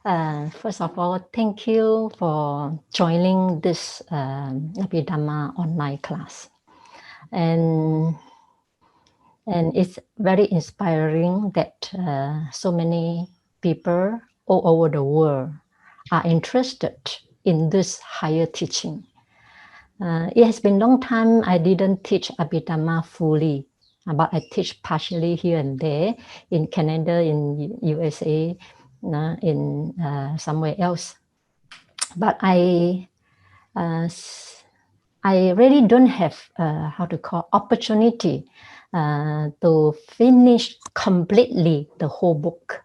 First of all, thank you for joining this Abhidhamma online class. And it's very inspiring that so many people all over the world are interested in this higher teaching. It has been a long time I didn't teach Abhidhamma fully, but I teach partially here and there in Canada, in USA, in somewhere else. But I really don't have opportunity to finish completely the whole book.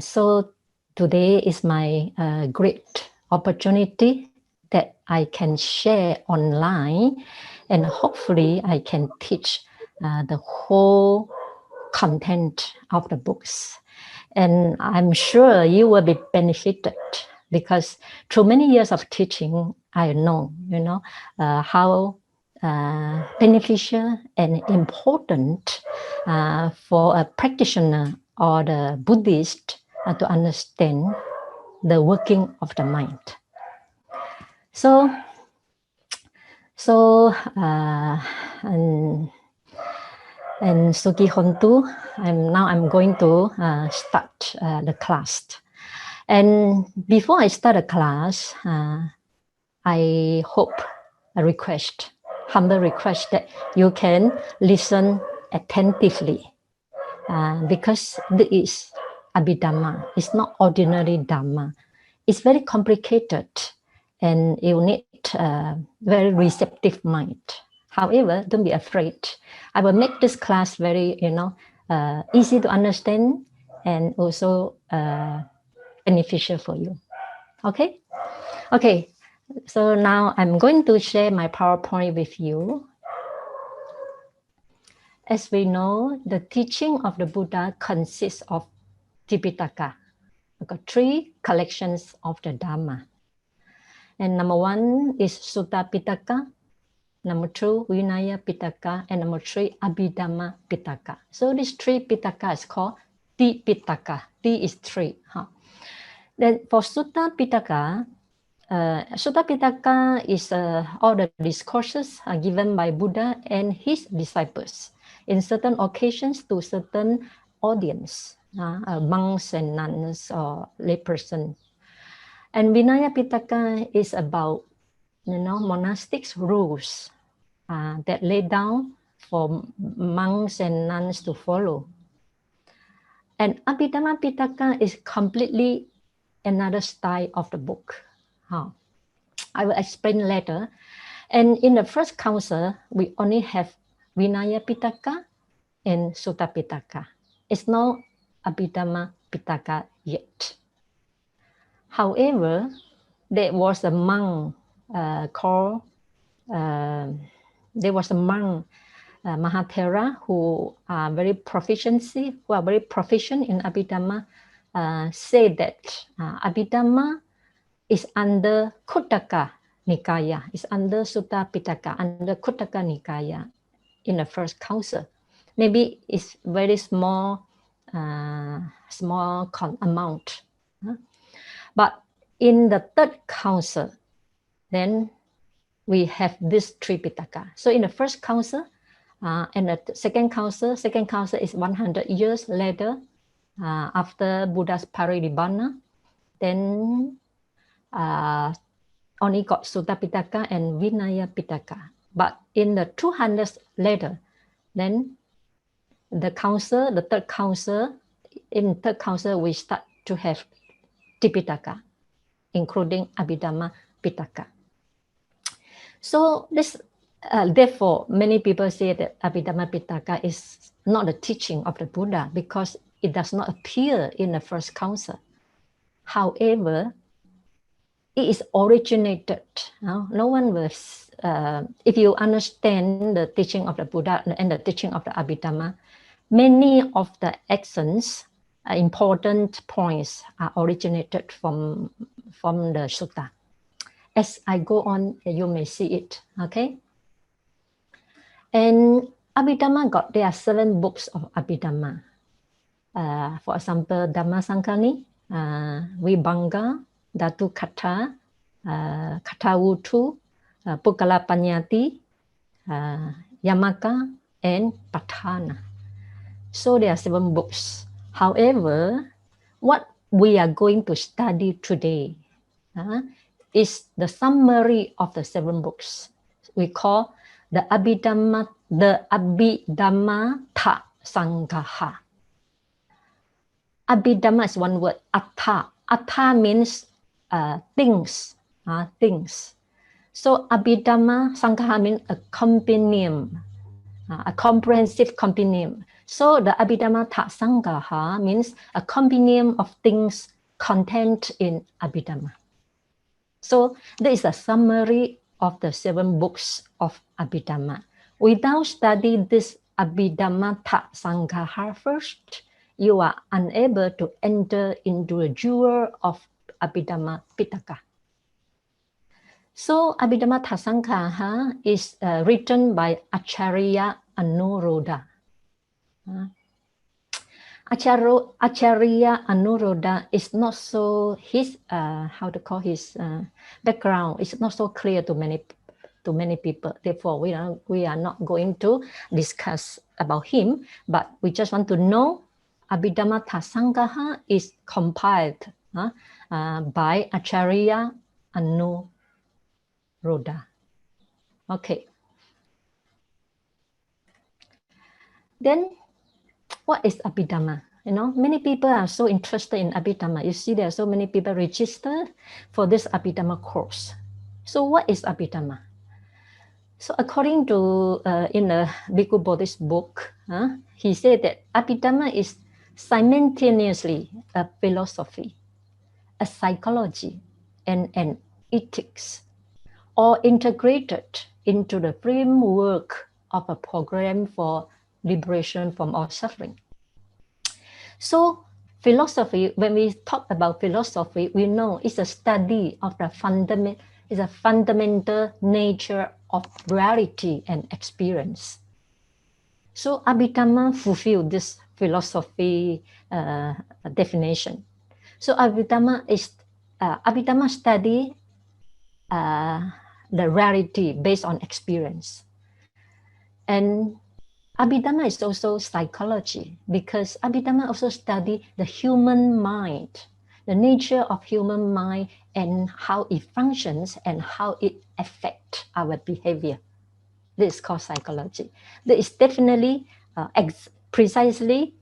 So today is my great opportunity that I can share online, and hopefully I can teach the whole content of the books. And I'm sure you will be benefited because through many years of teaching, I know, how beneficial and important for a practitioner or the Buddhist to understand the working of the mind. So and Suki Hontu, I'm going to start the class. And before I start the class, I hope humble request that you can listen attentively because this is Abhidhamma. It's not ordinary Dharma. It's very complicated and you need a very receptive mind. However, don't be afraid. I will make this class very, easy to understand and also beneficial for you. Okay? Okay. So now I'm going to share my PowerPoint with you. As we know, the teaching of the Buddha consists of Tipitaka. We've got 3 collections of the Dharma. And number 1 is Sutta Pitaka, number 2, Vinaya Pitaka, and number 3, Abhidhamma Pitaka. So these 3 Pitaka is called Tipitaka. T is 3. Then for Sutta Pitaka is all the discourses are given by Buddha and his disciples in certain occasions to certain audience, monks and nuns or layperson. And Vinaya Pitaka is about, monastic rules that lay down for monks and nuns to follow. And Abhidhamma Pitaka is completely another style of the book. I will explain later. And in the first council, we only have Vinaya Pitaka and Sutta Pitaka. It's not Abhidhamma Pitaka yet. However, there was a monk Mahathera who are very proficient in Abhidhamma, said that Abhidhamma is under Khuddaka Nikaya, is under Sutta Pitaka, under Khuddaka Nikaya in the first council. Maybe it's very small amount. But in the third council, then we have this 3 Pitaka. So in the first council and the second council is 100 years later after Buddha's Parinibbana. Then only got Sutta Pitaka and Vinaya Pitaka. But in the 200 later, then the third council, we start to have Tipitaka, including Abhidhamma Pitaka. So this, therefore, many people say that Abhidhamma Pitaka is not the teaching of the Buddha because it does not appear in the first council. However, it is originated. No one will, if you understand the teaching of the Buddha and the teaching of the Abhidhamma, many of the accents, important points are originated from the sutta. As I go on, you may see it, okay? And there are 7 books of Abhidhamma. For example, Dhamma Sankani, Vibhanga, Dhatu Kata, Kata Wutu, Pukala Panyati, Yamaka, and Patthana. So there are 7 books. However, what we are going to study today is the summary of the 7 books. We call the Abhidhamma, Tha Sangaha. Abhidhamma is one word, Atha. Atha means things. Things. So Abhidhamma Sangaha means a compendium, a comprehensive compendium. So the Abhidhamma Tha Sangaha means a compendium of things contained in Abhidhamma. So there is a summary of the 7 books of Abhidhamma. Without studying this Abhidhamma Tha Sangaha first, you are unable to enter into the jewel of Abhidhamma Pitaka. So Abhidhamma Tha Sangaha is written by Acharya Anuruddha. Acharya Anuruddha is not so, his background is not so clear to many people. Therefore, we are not going to discuss about him, but we just want to know Abhidhamma Tha Sangaha is compiled by Acharya Anuruddha. Okay. Then, what is Abhidhamma? Many people are so interested in Abhidhamma. You see, there are so many people registered for this Abhidhamma course. So, what is Abhidhamma? So, according to in the Bhikkhu Bodhi's book, he said that Abhidhamma is simultaneously a philosophy, a psychology, and an ethics, all integrated into the framework of a program for liberation from all suffering. So philosophy, when we talk about philosophy, we know it's a study of the fundamental nature of reality and experience. So Abhidhamma fulfills this philosophy definition. So Abhidhamma study the reality based on experience. And Abhidhamma is also psychology, because Abhidhamma also study the human mind, the nature of human mind and how it functions and how it affects our behavior. This is called psychology. This is definitely precisely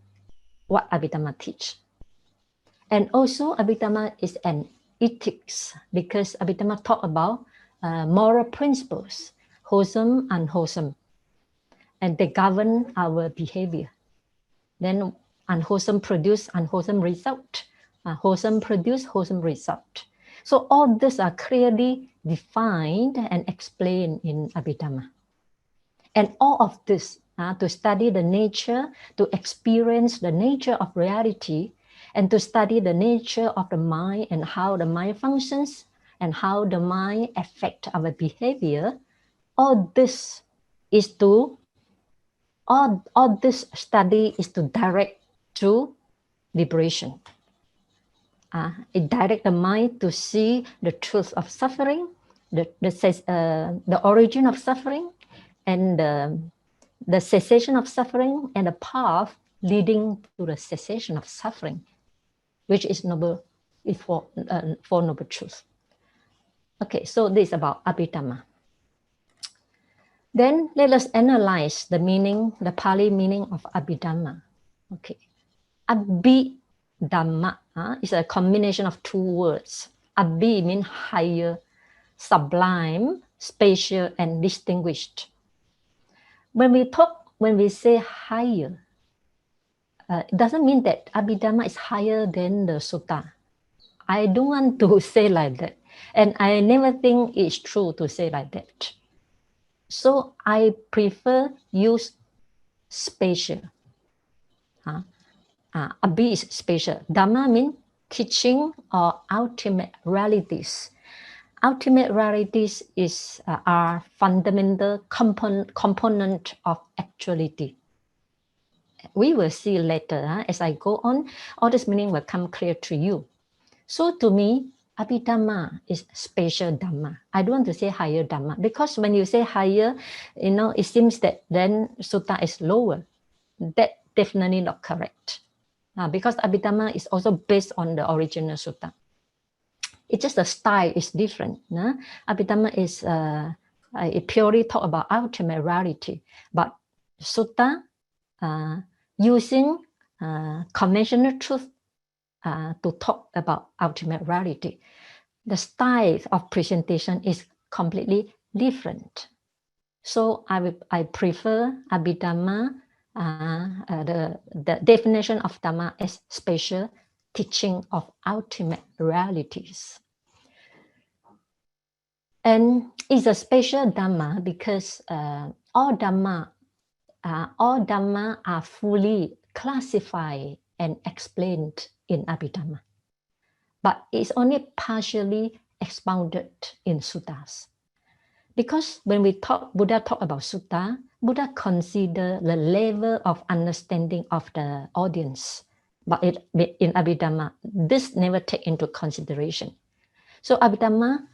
what Abhidhamma teaches. And also Abhidhamma is an ethics, because Abhidhamma talk about moral principles, wholesome, unwholesome, and they govern our behavior. Then unwholesome produce unwholesome result, wholesome produce wholesome result. So all these are clearly defined and explained in Abhidhamma. And all of this to study the nature, to experience the nature of reality, and to study the nature of the mind and how the mind functions and how the mind affects our behavior, all this study is to direct to liberation. It directs the mind to see the truth of suffering, the origin of suffering, and the cessation of suffering, and the path leading to the cessation of suffering, which is Four Noble Truths. Okay, so this is about Abhidhamma. Then let us analyze the meaning, the Pali meaning of Abhidhamma. Okay, Abhidhamma is a combination of 2 words. Abhi means higher, sublime, spatial, and distinguished. When we say higher, it doesn't mean that Abhidhamma is higher than the Sutta. I don't want to say like that. And I never think it's true to say like that. So I prefer use spatial. Abhi is spatial. Dhamma means teaching or ultimate realities. Ultimate realities are fundamental component of actuality. We will see later, as I go on, all this meaning will come clear to you. So to me, Abhidhamma is special Dhamma. I don't want to say higher Dhamma, because when you say higher, it seems that then Sutta is lower. That definitely not correct. Because Abhidhamma is also based on the original Sutta. It's just the style is different. Abhidhamma is it purely talk about ultimate reality, but Sutta using conventional truth to talk about ultimate reality. The style of presentation is completely different. So I prefer Abhidhamma, the definition of Dhamma as special teaching of ultimate realities. And it's a special Dhamma because all Dhamma are fully classified and explained in Abhidhamma, but it's only partially expounded in suttas. Because when Buddha talk about sutta, Buddha consider the level of understanding of the audience, but in Abhidhamma, this never take into consideration. So Abhidhamma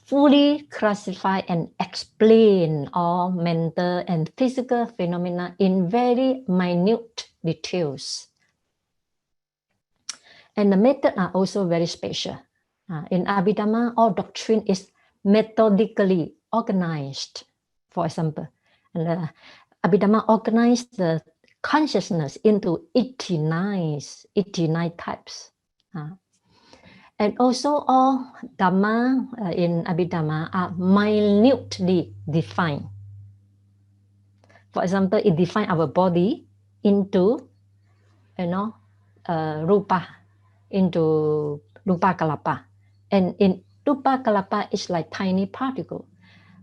fully classify and explain all mental and physical phenomena in very minute details. And the method are also very special. In Abhidhamma, all doctrine is methodically organized. For example, and Abhidhamma organized the consciousness into 89 types. And also all Dhamma in Abhidhamma are minutely defined. For example, it defines our body into, rupa, into rupa kalapa. And in rupa kalapa, it's like tiny particle.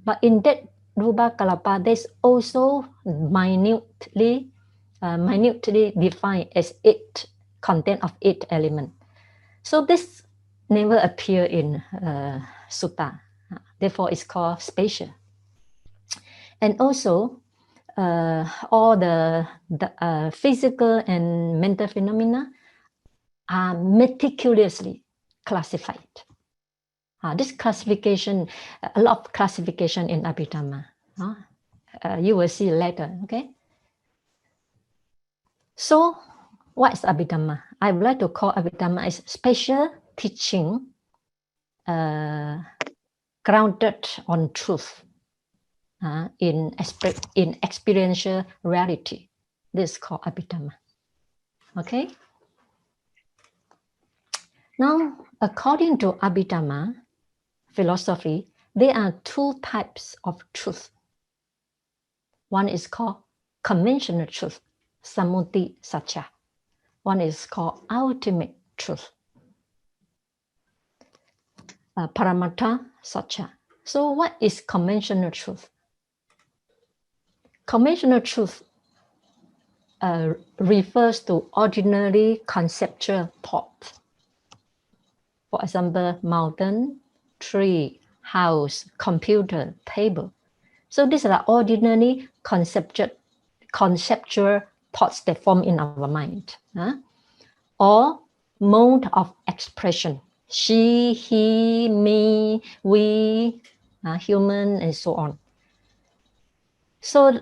But in that rupa kalapa, there's also minutely defined as 8 content of 8 elements. So this never appear in sutta. Therefore, it's called special. And also, all the physical and mental phenomena are meticulously classified. This classification, a lot of classification in Abhidhamma. You will see later, okay? So, what is Abhidhamma? I would like to call Abhidhamma as special teaching grounded on truth in experiential reality. This is called Abhidhamma. Okay? Now, according to Abhidhamma philosophy, there are 2 types of truth. One is called conventional truth, samuti satcha. One is called ultimate truth, paramattha satcha. So what is conventional truth? Conventional truth refers to ordinary conceptual thought. For example, mountain, tree, house, computer, table. So these are ordinary conceptual thoughts that form in our mind. Or mode of expression. She, he, me, we, human, and so on. So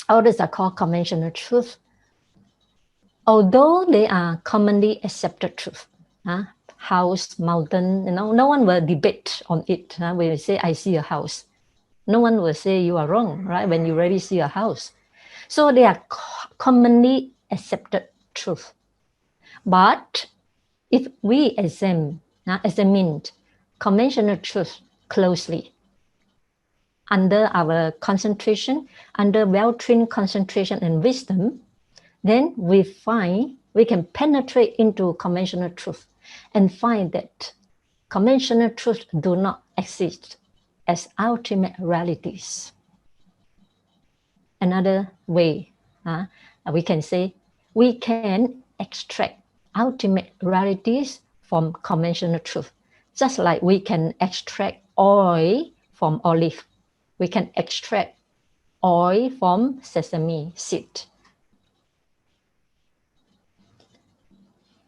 all these are called conventional truth. Although they are commonly accepted truth, house, mountain, no one will debate on it. When you say, I see a house, no one will say you are wrong, right? When you already see a house. So they are commonly accepted truth. But if we examine conventional truth closely, under our concentration, under well-trained concentration and wisdom, then we can penetrate into conventional truth and find that conventional truth do not exist as ultimate realities. Another way, we can say, we can extract ultimate realities from conventional truth. Just like we can extract oil from olive. We can extract oil from sesame seed.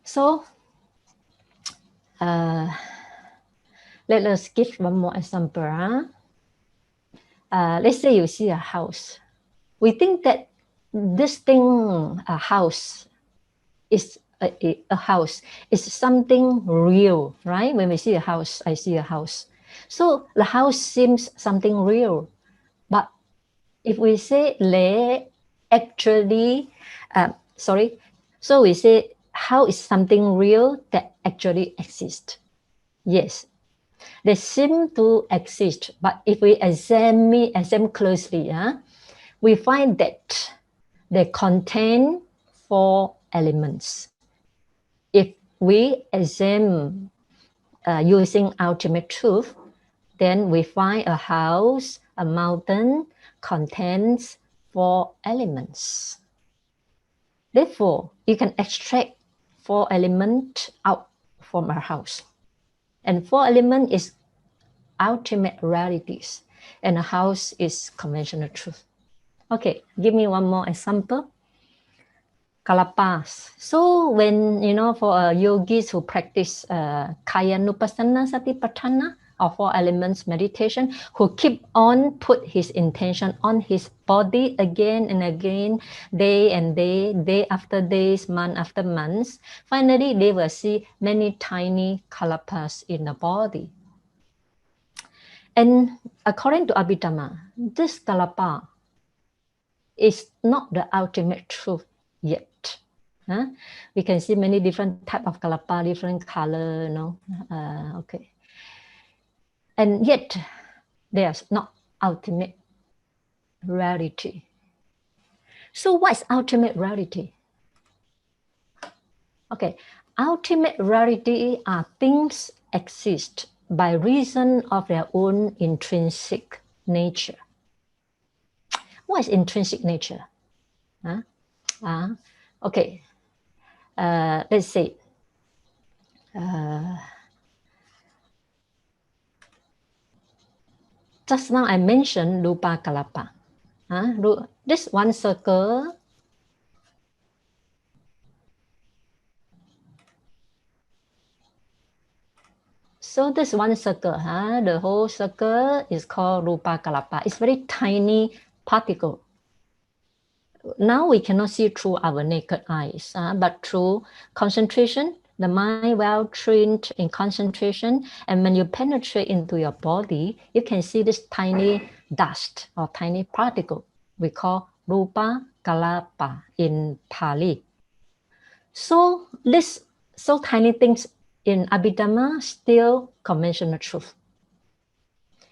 So let us give one more example. Let's say you see a house. We think that this thing, a house, is a house, is something real, right? When we see a house, I see a house. So the house seems something real. But if we say actually, so we say how is something real that actually exists? Yes, they seem to exist, but if we examine closely, we find that they contain 4 elements. If we examine using ultimate truth, then we find a house, a mountain, contains 4 elements. Therefore, you can extract 4 elements out from a house. And 4 elements is ultimate realities, and a house is conventional truth. Okay, give me one more example. Kalapas. So when, for yogis who practice Kayanupassana Satipatthana, or 4 elements meditation, who keep on put his intention on his body again and again, day and day after days, month after month, finally they will see many tiny kalapas in the body. And according to Abhidhamma, this kalapa is not the ultimate truth yet. We can see many different type of kalapa, different color, okay. And yet, there's not ultimate reality. So what is ultimate reality? Okay, ultimate reality are things exist by reason of their own intrinsic nature. What is intrinsic nature? Okay, let's say, just now I mentioned Rupa Kalapa. This one circle, so this one circle, the whole circle is called Rupa Kalapa. It's very tiny particle. Now we cannot see through our naked eyes, but through concentration, the mind well trained in concentration, and when you penetrate into your body, you can see this tiny dust or tiny particle we call Rupa Kalapa in Pali. So this so tiny things in Abhidhamma still conventional truth.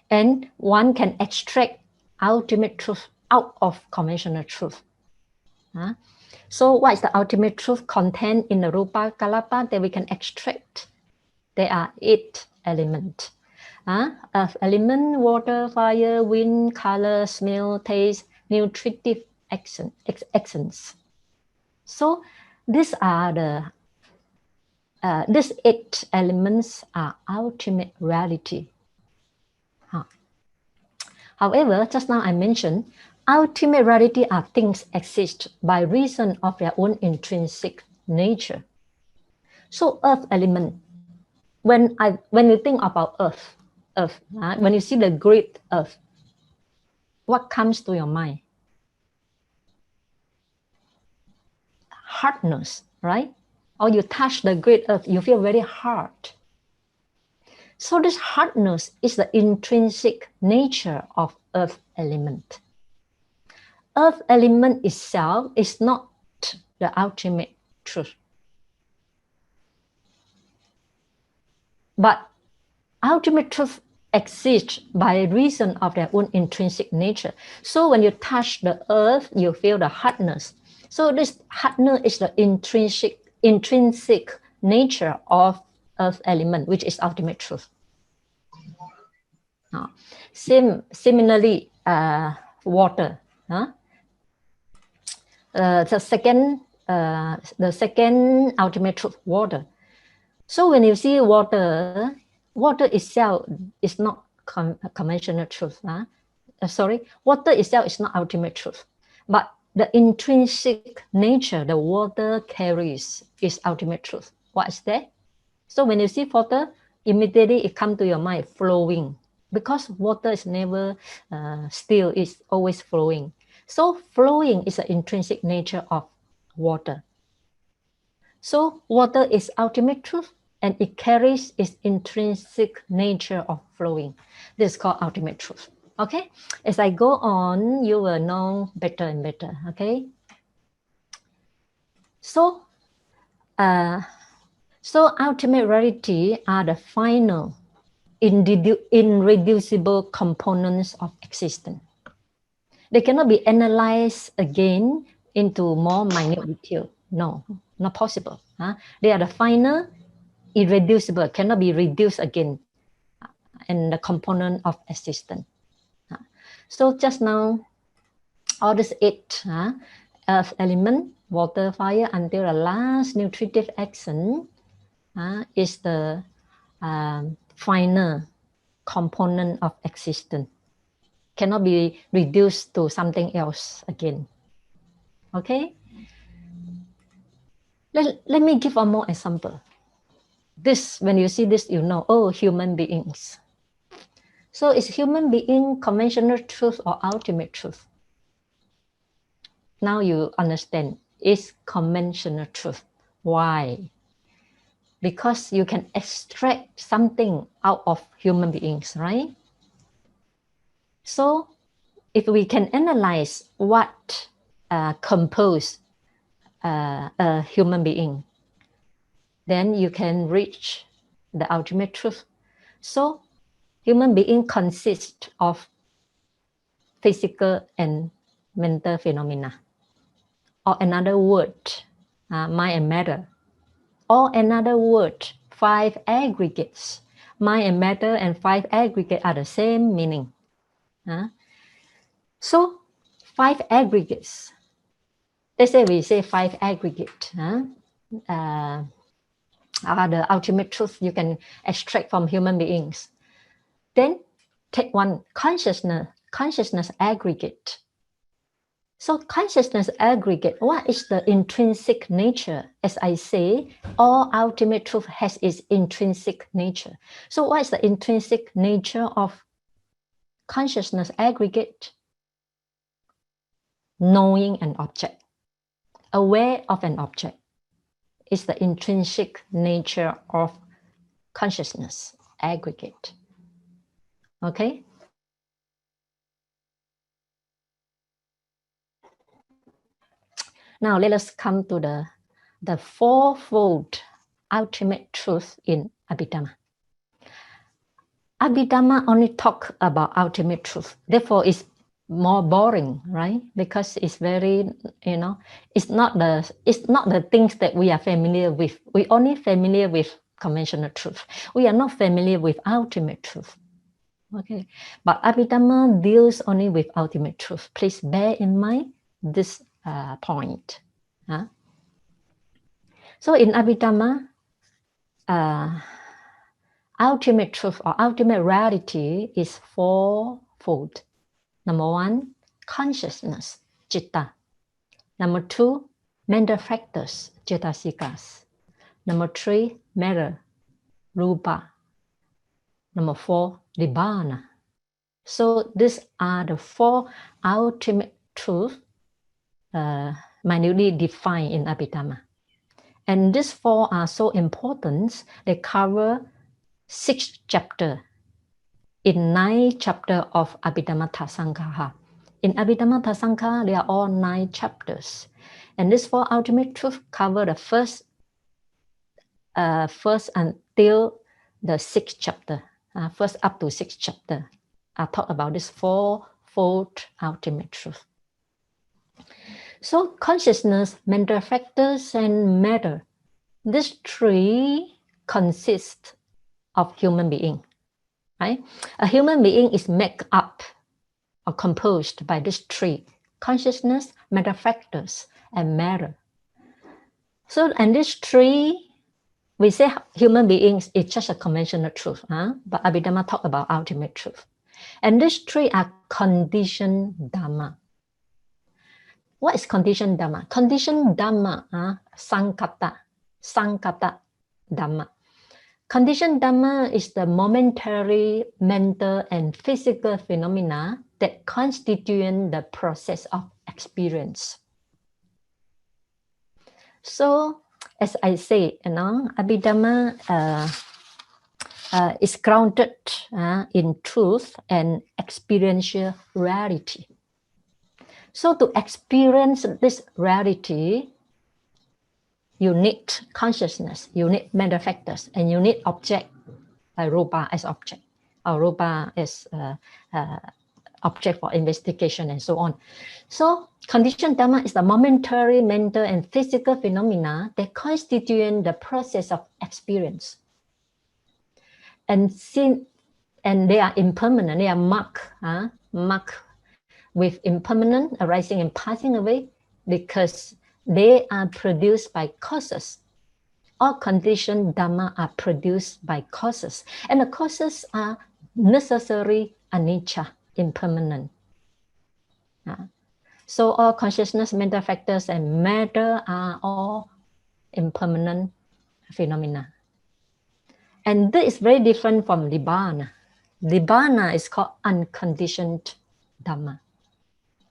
And one can extract ultimate truth out of conventional truth. So what is the ultimate truth contained in the Rupa Kalapa that we can extract? There are 8 elements. Earth element, water, fire, wind, color, smell, taste, nutritive essence. So these are these 8 elements are ultimate reality. However, just now I mentioned, ultimate reality are things exist by reason of their own intrinsic nature. So earth element, when you think about earth, when you see the great earth, what comes to your mind? Hardness, right? Or you touch the great earth, you feel very hard. So this hardness is the intrinsic nature of earth element. Earth element itself is not the ultimate truth. But ultimate truth exists by reason of their own intrinsic nature. So when you touch the earth, you feel the hardness. So this hardness is the intrinsic nature of earth element, which is ultimate truth. Similarly, water. The second ultimate truth, water. So when you see water, water itself is not conventional truth. Water itself is not ultimate truth, but the intrinsic nature the water carries is ultimate truth. What is that? So when you see water, immediately it comes to your mind, flowing. Because water is never still, it's always flowing. So flowing is the intrinsic nature of water. So water is ultimate truth, and it carries its intrinsic nature of flowing. This is called ultimate truth. Okay? As I go on, you will know better and better. Okay? So ultimate reality are the final, irreducible components of existence. They cannot be analyzed again into more minute detail. No, not possible. They are the final, irreducible, cannot be reduced again, and the component of existence. So just now, all these 8 earth element, water, fire, until the last nutritive action is the final component of existence. Cannot be reduced to something else again. Okay? Let me give one more example. This, when you see this, you know, oh, human beings. So is human being conventional truth or ultimate truth? Now you understand, it's conventional truth. Why? Because you can extract something out of human beings, right? So if we can analyze what compose a human being, then you can reach the ultimate truth. So human being consists of physical and mental phenomena, or another word, mind and matter, or another word, 5 aggregates. Mind and matter and 5 aggregates are the same meaning. So 5 aggregates. Let's say we say 5 aggregates are the ultimate truth you can extract from human beings. Then take one, consciousness aggregate. So consciousness aggregate, what is the intrinsic nature? As I say, all ultimate truth has its intrinsic nature. So what is the intrinsic nature of consciousness aggregate? Knowing an object, aware of an object, is the intrinsic nature of consciousness aggregate. Okay? Now let us come to the fourfold ultimate truth in Abhidhamma. Abhidhamma only talk about ultimate truth. Therefore, it's more boring, right? Because it's very, it's not the things that we are familiar with. We only familiar with conventional truth. We are not familiar with ultimate truth. Okay, but Abhidhamma deals only with ultimate truth. Please bear in mind this point. So in Abhidhamma, ultimate truth or ultimate reality is fourfold. Number 1, consciousness, citta. Number 2, mental factors, cetasikas. Number 3, matter, rupa. Number 4, nibbana. So these are the 4 ultimate truths minutely defined in Abhidhamma. And these 4 are so important, they cover 6 chapters in 9 chapters of Abhidhamma Sankara. In Abhidhamma Sankara, there are all 9 chapters. And these 4 ultimate truths cover the first until the 6th chapter. First up to 6th chapter. I talk about this fourfold ultimate truth. So consciousness, mental factors, and matter. These 3 consist of human being. Right? A human being is made up or composed by these 3: consciousness, mental factors, and matter. So, and these 3, we say human beings is just a conventional truth, but Abhidhamma talk about ultimate truth. And these 3 are conditioned Dharma. What is conditioned Dharma? Conditioned Dharma, Sankata. Dharma. Conditioned Dharma is the momentary mental and physical phenomena that constitute the process of experience. So, as I say, Abhidhamma is grounded in truth and experiential reality. So to experience this reality, you need consciousness, you need matter factors, and you need object, rupa as object, or rupa as object for investigation and so on. So conditioned Dharma is the momentary mental and physical phenomena that constitute the process of experience. And they are impermanent, they are marked with impermanent arising and passing away because they are produced by causes. All conditioned Dharma are produced by causes, and the causes are necessary anicca, impermanent. So all consciousness, mental factors, and matter are all impermanent phenomena. And this is very different from Nibbana. Nibbana is called unconditioned Dhamma.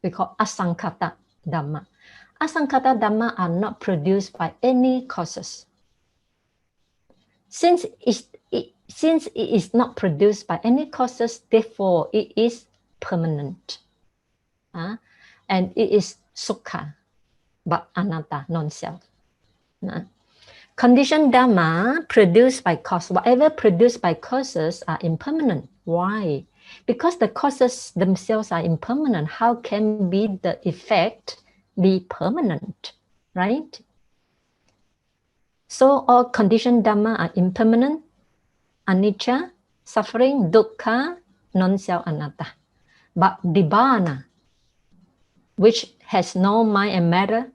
We call asankhata Dhamma. Asankhata Dhamma are not produced by any causes. Since it is not produced by any causes, therefore it is permanent. And it is sukha, but anatta, non-self. Conditioned Dhamma produced by cause, whatever produced by causes are impermanent. Why? Because the causes themselves are impermanent. How can be the effect be permanent, right? So all conditioned Dhamma are impermanent, anicca, suffering, dukkha, non-self, anatta. But Nibbana, which has no mind and matter,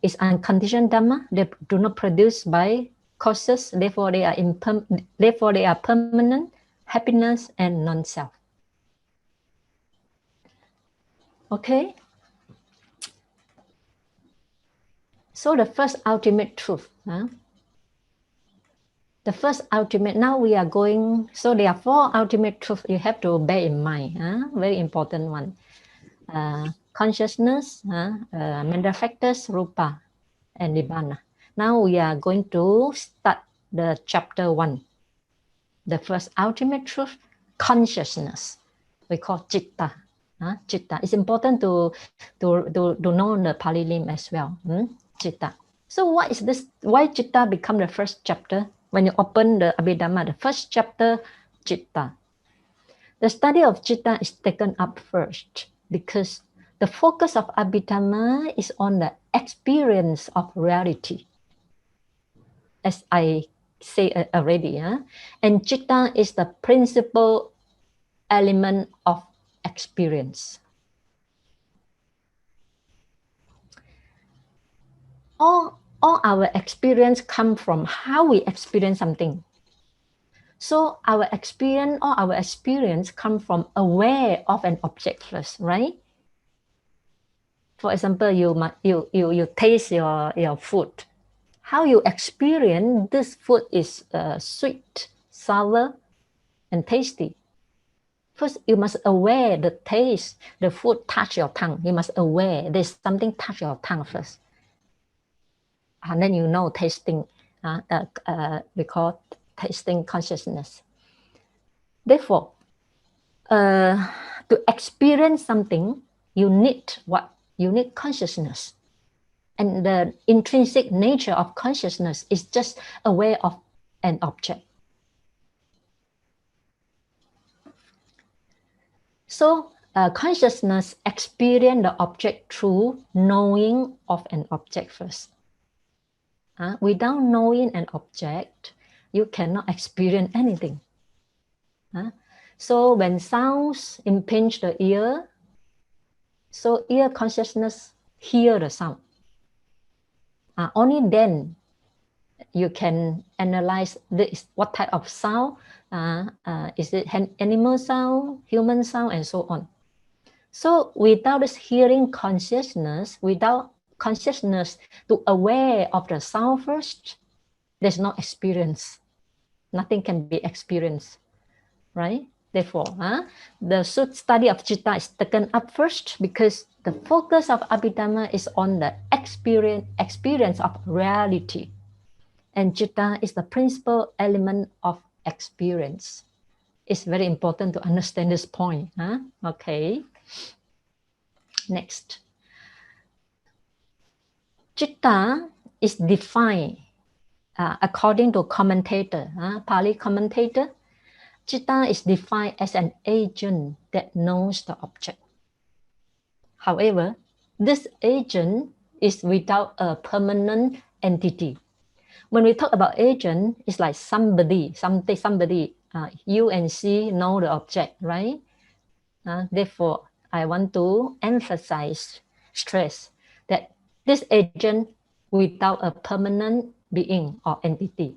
is unconditioned Dhamma. They do not produce by causes, therefore they are permanent, happiness and non-self. Okay. So the first ultimate truth. The first ultimate, now we are going, so there are four ultimate truths you have to bear in mind. Very important one. Consciousness, mental factors, rupa, and nibbana. Now we are going to start the chapter 1. The first ultimate truth, consciousness. We call citta. Citta. It's important to know the Pali name as well. Citta. So what is this? Why citta become the first chapter? When you open the Abhidhamma, the first chapter, citta. The study of citta is taken up first because the focus of Abhidhamma is on the experience of reality. As I say already, and citta is the principal element of experience. All our experience come from how we experience something. So our experience come from aware of an object first, right? For example, you taste your food. How you experience this food is sweet, sour, and tasty. First, you must aware the taste, the food touch your tongue. You must aware there's something touch your tongue first. And then you know tasting, we call tasting consciousness. Therefore, to experience something, you need what? You need consciousness. And the intrinsic nature of consciousness is just aware of an object. So consciousness experience the object through knowing of an object first. Without knowing an object, you cannot experience anything. So when sounds impinge the ear, so ear consciousness hear the sound. Only then you can analyze this, what type of sound, is it an animal sound, human sound, and so on. So without this hearing consciousness, without consciousness to aware of the sound first, there's no experience. Nothing can be experienced, right? Therefore, the study of Citta is taken up first because the focus of Abhidhamma is on the experience of reality. And Citta is the principal element of experience. It's very important to understand this point. Okay. Next. Citta is defined according to commentator, Pali commentator. Citta is defined as an agent that knows the object. However, this agent is without a permanent entity. When we talk about agent, it's like somebody, you and she know the object, right? Therefore, I want to stress that this agent without a permanent being or entity.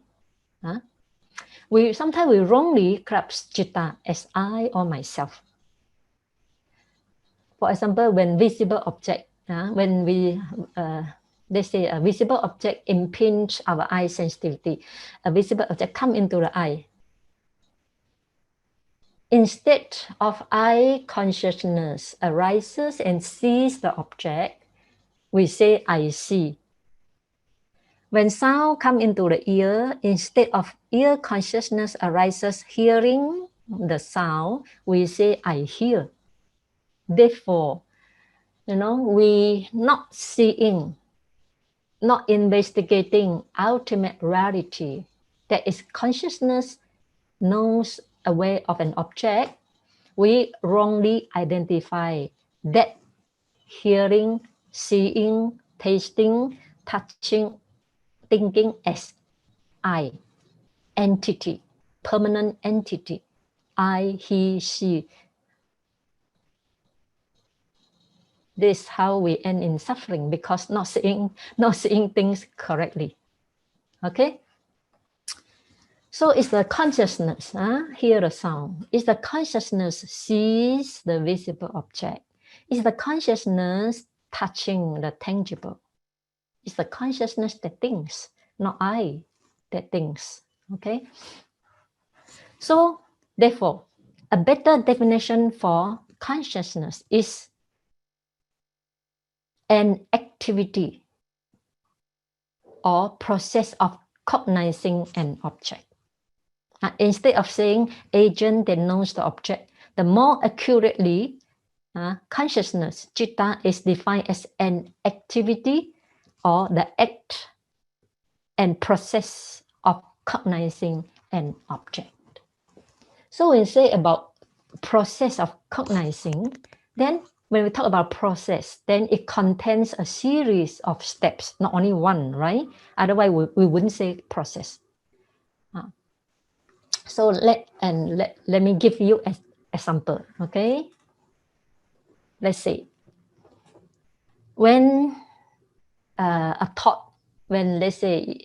Sometimes we wrongly grasp Citta as I or myself. For example, when visible object, when they say a visible object impinge our eye sensitivity, a visible object come into the eye. Instead of eye consciousness arises and sees the object, we say I see. When sound come into the ear, instead of ear consciousness arises hearing the sound, we say I hear. Therefore, we not seeing, not investigating ultimate reality, that is consciousness knows aware of an object, we wrongly identify that hearing, seeing, tasting, touching, thinking as I, entity, permanent entity, I, he, she. This is how we end in suffering, because not seeing things correctly. Okay? So it's the consciousness, hear the sound. It's the consciousness sees the visible object. It's the consciousness touching the tangible. It's the consciousness that thinks, not I that thinks. Okay? So, therefore, a better definition for consciousness is an activity or process of cognizing an object. Instead of saying agent that knows the object, the more accurately, consciousness, Citta, is defined as an activity or the act and process of cognizing an object. So when we say about process of cognizing, then when we talk about process, then it contains a series of steps, not only one, right? Otherwise, we wouldn't say process. So let me give you an example, okay? Let's say when a thought, when let's say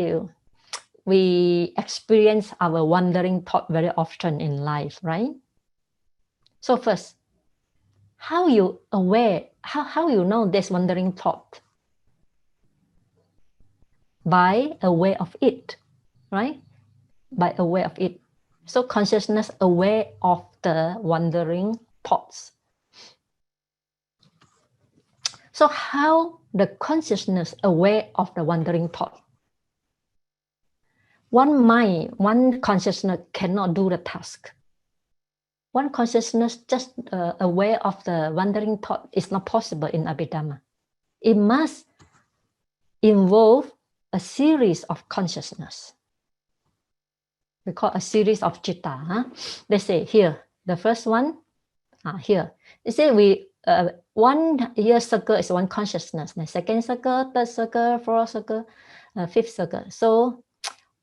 we experience our wandering thought very often in life, right? So first, how you aware, how you know this wandering thought? By aware of it, right? By aware of it. So consciousness aware of the wandering thoughts. So how the consciousness aware of the wandering thought? One mind, one consciousness cannot do the task. One consciousness just aware of the wandering thought is not possible in Abhidhamma. It must involve a series of consciousness. We call a series of citta. Let's say here, the first one, here. You see, one here circle is one consciousness. The second circle, third circle, fourth circle, fifth circle. So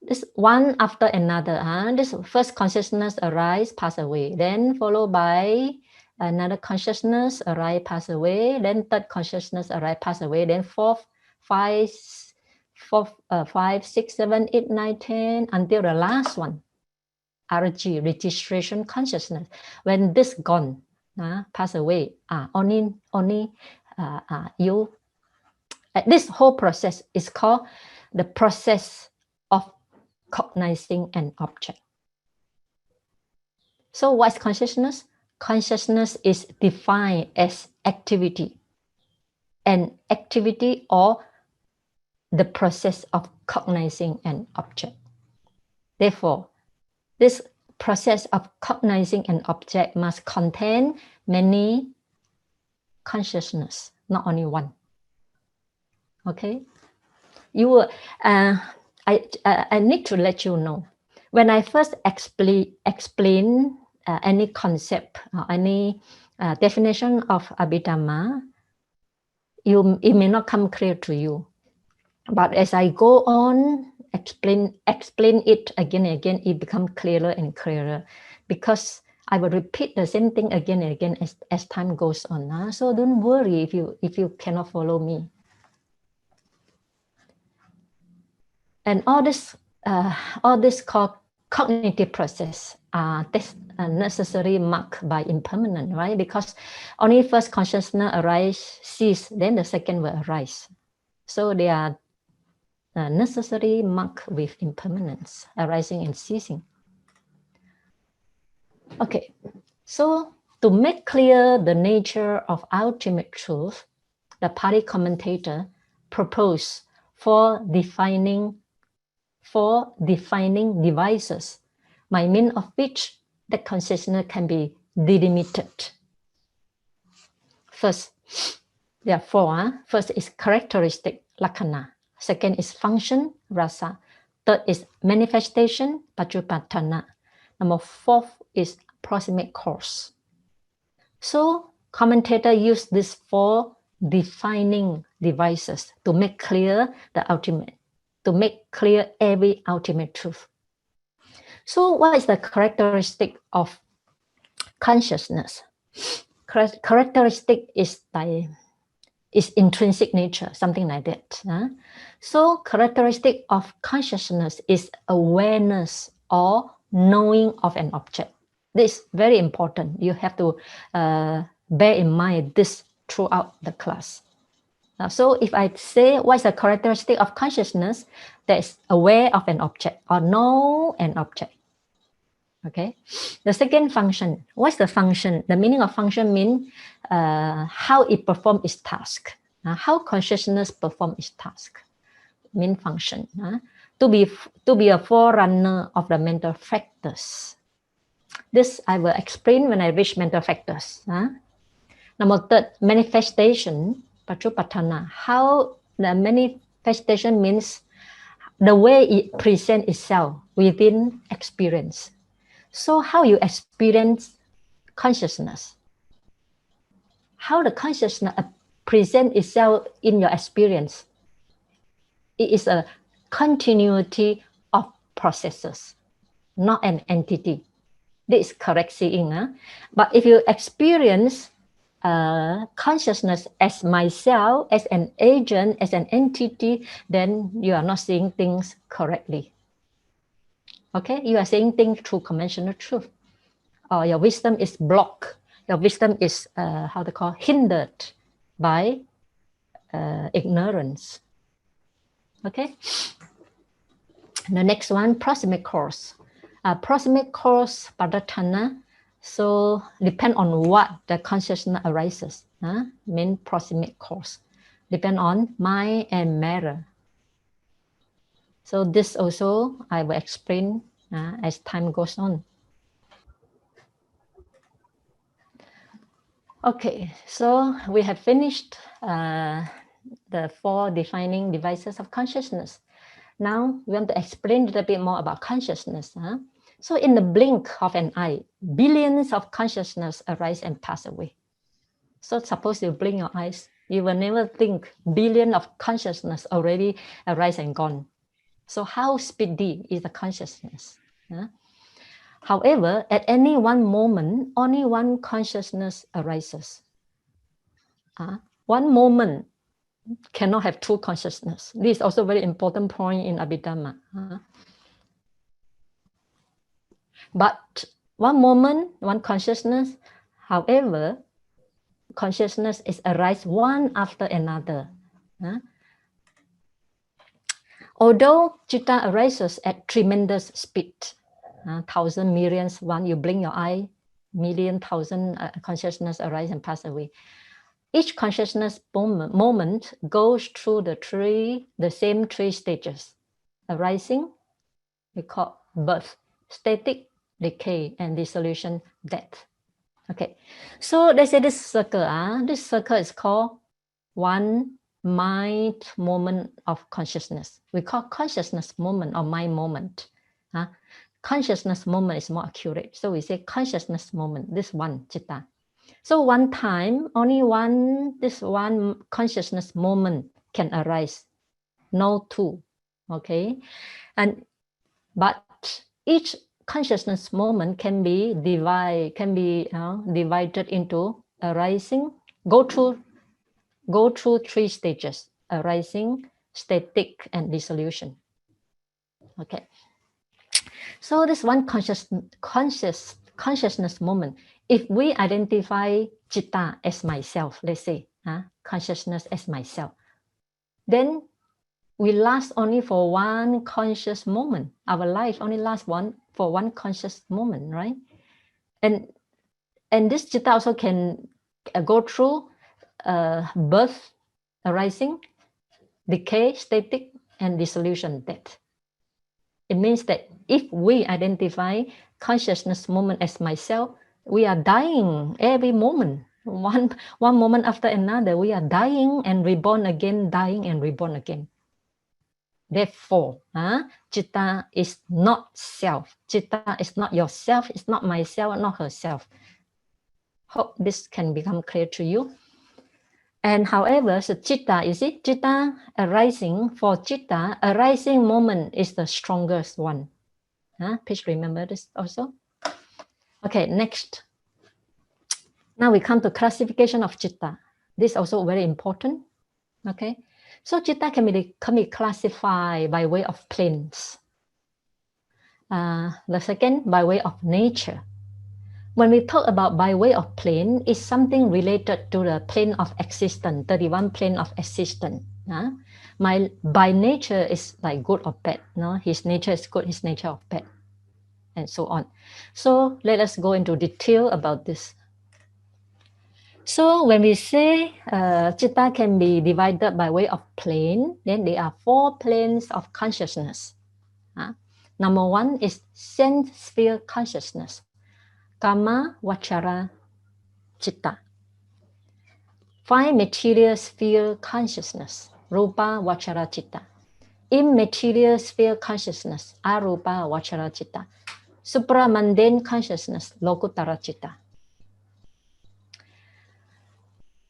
this one after another. This first consciousness arise, pass away. Then followed by another consciousness arise, pass away. Then third consciousness arise, pass away. Then fourth, 5, 6, 7, 8, 9, 10, until the last one, RG, registration consciousness. When this gone, pass away, only you. This whole process is called the process of cognizing an object. So what's consciousness? Consciousness is defined as activity, and activity or the process of cognizing an object. Therefore, this process of cognizing an object must contain many consciousness, not only one. Okay? I need to let you know, when I first explain any concept, any definition of Abhidhamma, it may not come clear to you. But as I go on, explain it again and again, it becomes clearer and clearer, because I will repeat the same thing again and again as time goes on. So don't worry if you cannot follow me. And all this called cognitive process are necessarily marked by impermanence, right? Because only first consciousness arise, cease, then the second will arise. So they are necessarily marked with impermanence, arising and ceasing. Okay, so to make clear the nature of ultimate truth, the Pali commentator proposed four defining devices, by means of which the consciousness can be delimited. First, there are four. First is characteristic, lakkhana. Second is function, rasa. Third is manifestation, paccupatthana. Number fourth is proximate cause. So commentator use these four defining devices to make clear the ultimate, to make clear every ultimate truth. So what is the characteristic of consciousness? Characteristic is intrinsic nature, something like that. So characteristic of consciousness is awareness or knowing of an object. This is very important. You have to bear in mind this throughout the class. So if I say what's the characteristic of consciousness, that is aware of an object or know an object. Okay. The second function, what's the function? The meaning of function means how it performs its task. How consciousness performs its task. Mean function. To be a forerunner of the mental factors. This I will explain when I reach mental factors. Number third, manifestation, paccupatthana. How the manifestation means the way it presents itself within experience. So how you experience consciousness, how the consciousness presents itself in your experience. It is a continuity of processes, not an entity. This is correct seeing. But if you experience consciousness as myself, as an agent, as an entity, then you are not seeing things correctly. Okay, you are saying things through conventional truth, or your wisdom is blocked. Your wisdom is hindered by ignorance. Okay. The next one, proximate cause. Proximate cause, paccupatthana. So depend on what the consciousness arises. Mean proximate cause. Depend on mind and matter. So this also I will explain as time goes on. Okay, so we have finished the four defining devices of consciousness. Now we want to explain a little bit more about consciousness. So in the blink of an eye, billions of consciousness arise and pass away. So suppose you blink your eyes, you will never think billion of consciousness already arise and gone. So how speedy is the consciousness? However, at any one moment, only one consciousness arises. One moment cannot have two consciousness. This is also a very important point in Abhidhamma. But one moment, one consciousness, however, consciousness is arise one after another. Although citta arises at tremendous speed, 1,000 millions, one you blink your eye, million, thousand consciousness arise and pass away. Each consciousness moment goes through the same three stages: arising, we call birth; static, decay; and dissolution, death. Okay, so let's say this circle. This circle is called one mind moment of consciousness. We call consciousness moment or mind moment. Consciousness moment is more accurate. So we say consciousness moment, this one, citta. So one time, only this one consciousness moment can arise, no two, okay? But each consciousness moment can be divided into arising, go through three stages: arising, static, and dissolution. Okay. So this one consciousness moment, if we identify citta as myself, let's say, consciousness as myself, then we last only for one conscious moment. Our life only lasts for one conscious moment, right? And this citta also can go through birth, arising, decay, static, and dissolution, death. It means that if we identify consciousness moment as myself, we are dying every moment. One moment after another, we are dying and reborn again, dying and reborn again. Therefore, citta is not self. Citta is not yourself, it's not myself, not herself. Hope this can become clear to you. And however, so citta, you see, citta arising, for citta, arising moment is the strongest one. Please remember this also. Okay, next. Now we come to classification of citta. This is also very important. Okay, so citta can be classified by way of planes. The second, by way of nature. When we talk about by way of plane, it's something related to the plane of existence, 31 plane of existence. By nature is like good or bad. His nature is good, his nature of bad, and so on. So let us go into detail about this. So when we say citta can be divided by way of plane, then there are 4 planes of consciousness. Number 1 is sense sphere consciousness, kama, vachara, citta. 5 material sphere consciousness, rupa, vachara, citta. Immaterial sphere consciousness, arupa, vachara, citta. Supramundane consciousness, lokutara, citta.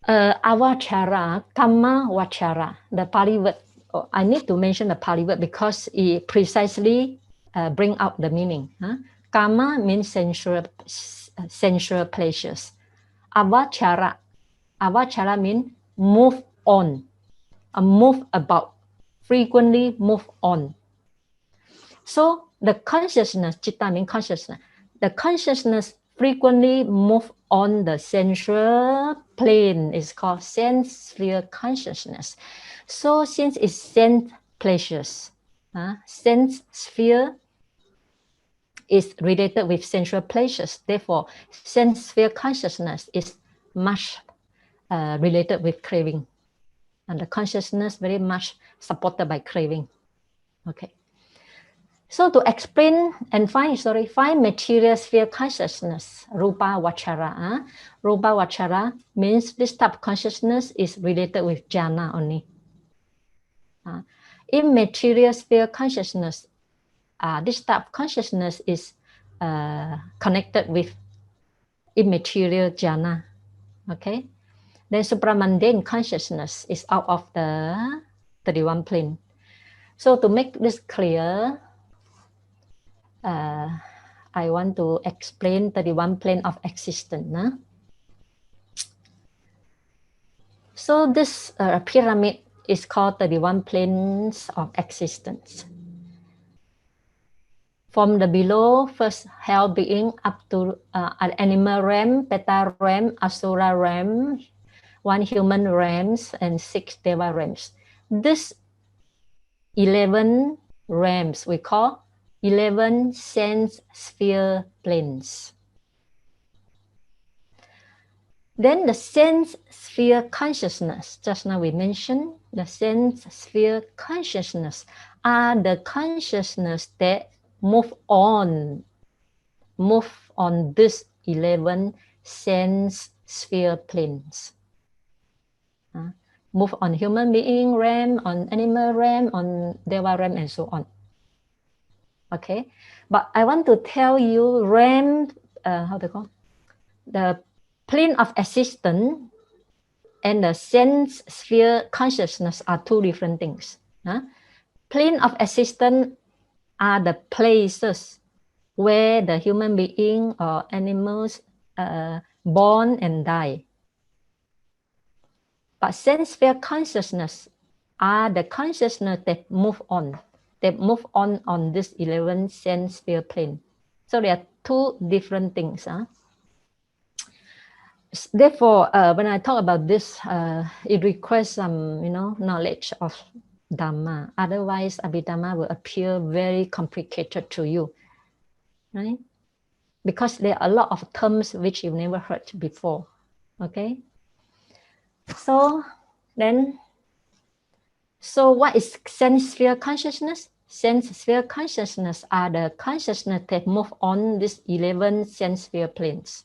Avachara, kama vachara, the Pali word. I need to mention the Pali word because it precisely bring out the meaning. Kama means sensual pleasures. Avachara means move on, move about, frequently move on. So the consciousness, citta means consciousness. The consciousness frequently move on the sensual plane is called sense sphere consciousness. So since it's sense pleasures, sense sphere is related with sensual pleasures. Therefore, sense sphere consciousness is much related with craving. And the consciousness very much supported by craving. Okay. So to explain and find material sphere consciousness, rupa vachara. Rupa vachara means this type of consciousness is related with jhana only. Immaterial sphere consciousness, this type of consciousness is connected with immaterial jhana. Okay. Then supramundane consciousness is out of the 31 plane. So to make this clear, I want to explain 31 plane of existence. So this pyramid is called 31 planes of existence. From the below, first hell being up to an animal realm, beta realm, asura realm, 1 human realms, and 6 deva realms. This 11 realms. We call 11 sense sphere planes. Then the sense sphere consciousness, just now we mentioned the sense sphere consciousness are the consciousness that move on this 11 sense sphere planes. Move on human being realm, on animal realm, on Deva realm, and so on. Okay, but I want to tell you realm, how to call the plane of existence and the sense sphere consciousness are two different things. Plane of existence are the places where the human being or animals born and die. But sense sphere consciousness are the consciousness that move on this 11 sense sphere plane. So there are two different things. Therefore, when I talk about this, it requires some, knowledge of Dharma. Otherwise, Abhidhamma will appear very complicated to you, right? Because there are a lot of terms which you've never heard before. Okay. So what is sense sphere consciousness? Sense sphere consciousness are the consciousness that move on these 11 sense sphere planes.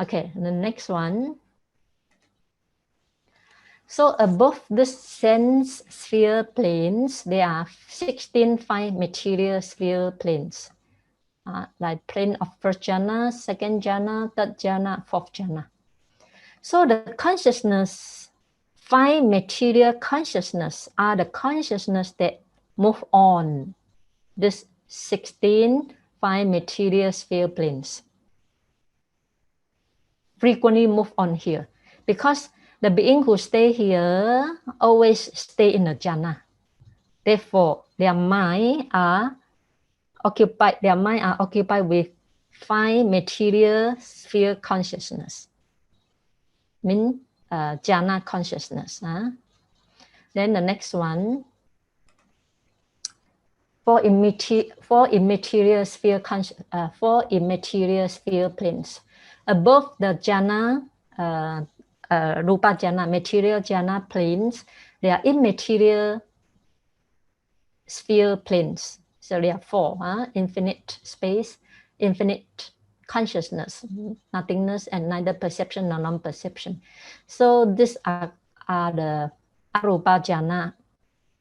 Okay, the next one. So above the sense sphere planes, there are 16 fine material sphere planes, like plane of first jhana, second jhana, third jhana, fourth jhana. So the consciousness, fine material consciousness are the consciousness that move on this 16 fine material sphere planes. Frequently move on here because the being who stay here always stay in a jhana. Therefore, their mind are occupied with fine material sphere consciousness. Mean jhana consciousness. Then the next one, four immaterial sphere planes. Above the jhana, rupa jhana, material jhana planes, there are immaterial sphere planes. So there are four: infinite space, infinite consciousness, nothingness, and neither perception nor non-perception. So these are the arupa jhana.